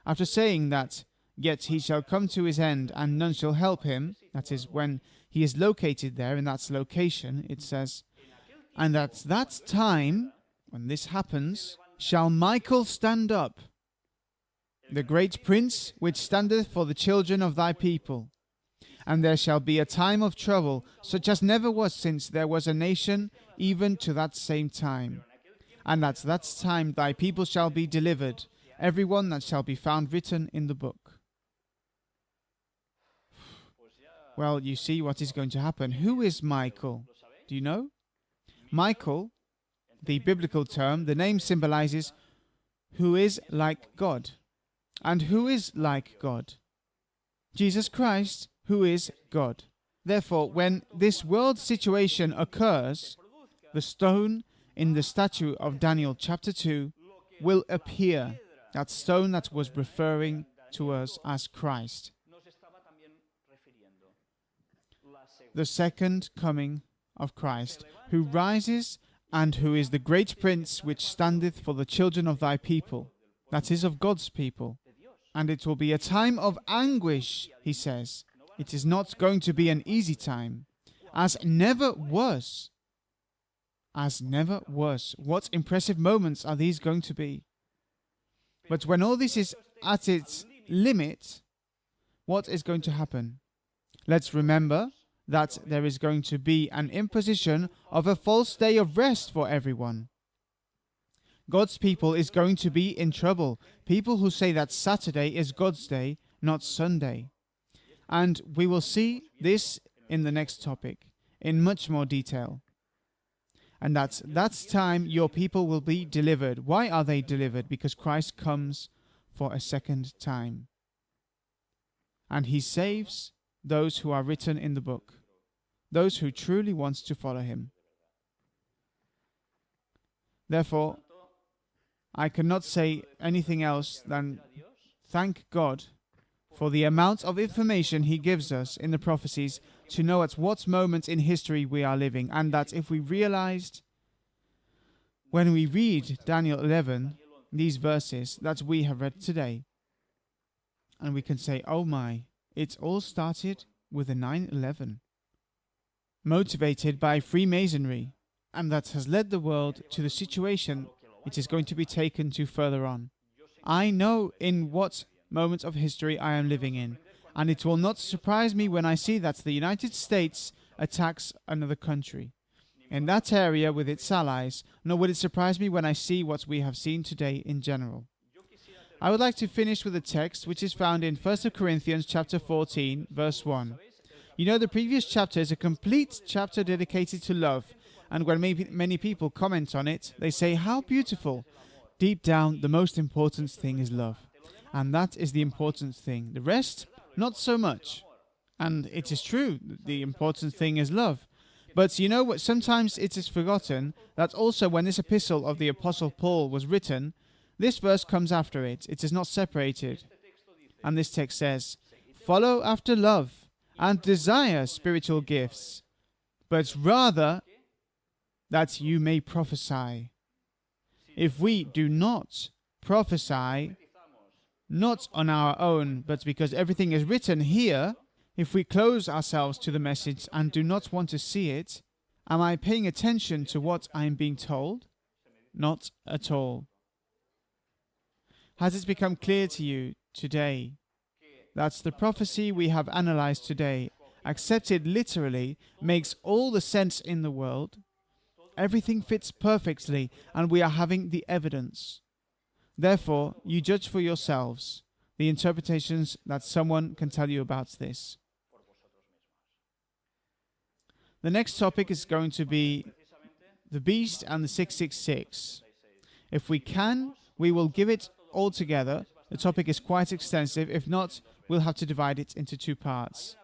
After saying that, yet he shall come to his end, and none shall help him, that is, when he is located there, in that location, it says, and at that time, when this happens, shall Michael stand up, the great prince which standeth for the children of thy people. And there shall be a time of trouble, such as never was since there was a nation, even to that same time. And at that time thy people shall be delivered, every one that shall be found written in the book. Well, you see what is going to happen. Who is Michael? Do you know? Michael, the biblical term, the name symbolizes who is like God. And who is like God? Jesus Christ, who is God. Therefore, when this world situation occurs, the stone in the statue of Daniel chapter 2 will appear, that stone that was referring to us as Christ. The second coming of Christ, who rises and who is the great prince which standeth for the children of thy people, that is, of God's people. And it will be a time of anguish, he says. It is not going to be an easy time, as never was. As never was. What impressive moments are these going to be? But when all this is at its limit, what is going to happen? Let's remember that there is going to be an imposition of a false day of rest for everyone. God's people is going to be in trouble. People who say that Saturday is God's day, not Sunday. And we will see this in the next topic in much more detail. And that's time your people will be delivered. Why are they delivered? Because Christ comes for a second time. And he saves those who are written in the book, those who truly want to follow him. Therefore, I cannot say anything else than thank God for the amount of information he gives us in the prophecies to know at what moment in history we are living, and that if we realized when we read Daniel 11, these verses that we have read today, and we can say, oh my, it all started with a 9/11, motivated by Freemasonry, and that has led the world to the situation it is going to be taken to further on. I know in what moment of history I am living in, and it will not surprise me when I see that the United States attacks another country in that area with its allies, nor will it surprise me when I see what we have seen today in general. I would like to finish with a text which is found in 1 Corinthians chapter 14, verse 1. You know, the previous chapter is a complete chapter dedicated to love, and when many people comment on it, they say, how beautiful. Deep down, the most important thing is love. And that is the important thing. The rest, not so much. And it is true, the important thing is love. But you know what? Sometimes it is forgotten that also when this epistle of the Apostle Paul was written, this verse comes after it. It is not separated. And this text says, follow after love and desire spiritual gifts, but rather that you may prophesy. If we do not prophesy, not on our own, but because everything is written here, if we close ourselves to the message and do not want to see it, am I paying attention to what I am being told? Not at all. Has it become clear to you today that the prophecy we have analyzed today, accepted literally, makes all the sense in the world? Everything fits perfectly, and we are having the evidence. Therefore, you judge for yourselves the interpretations that someone can tell you about this. The next topic is going to be the beast and the 666. If we can, we will give it all together. The topic is quite extensive. If not, we'll have to divide it into two parts.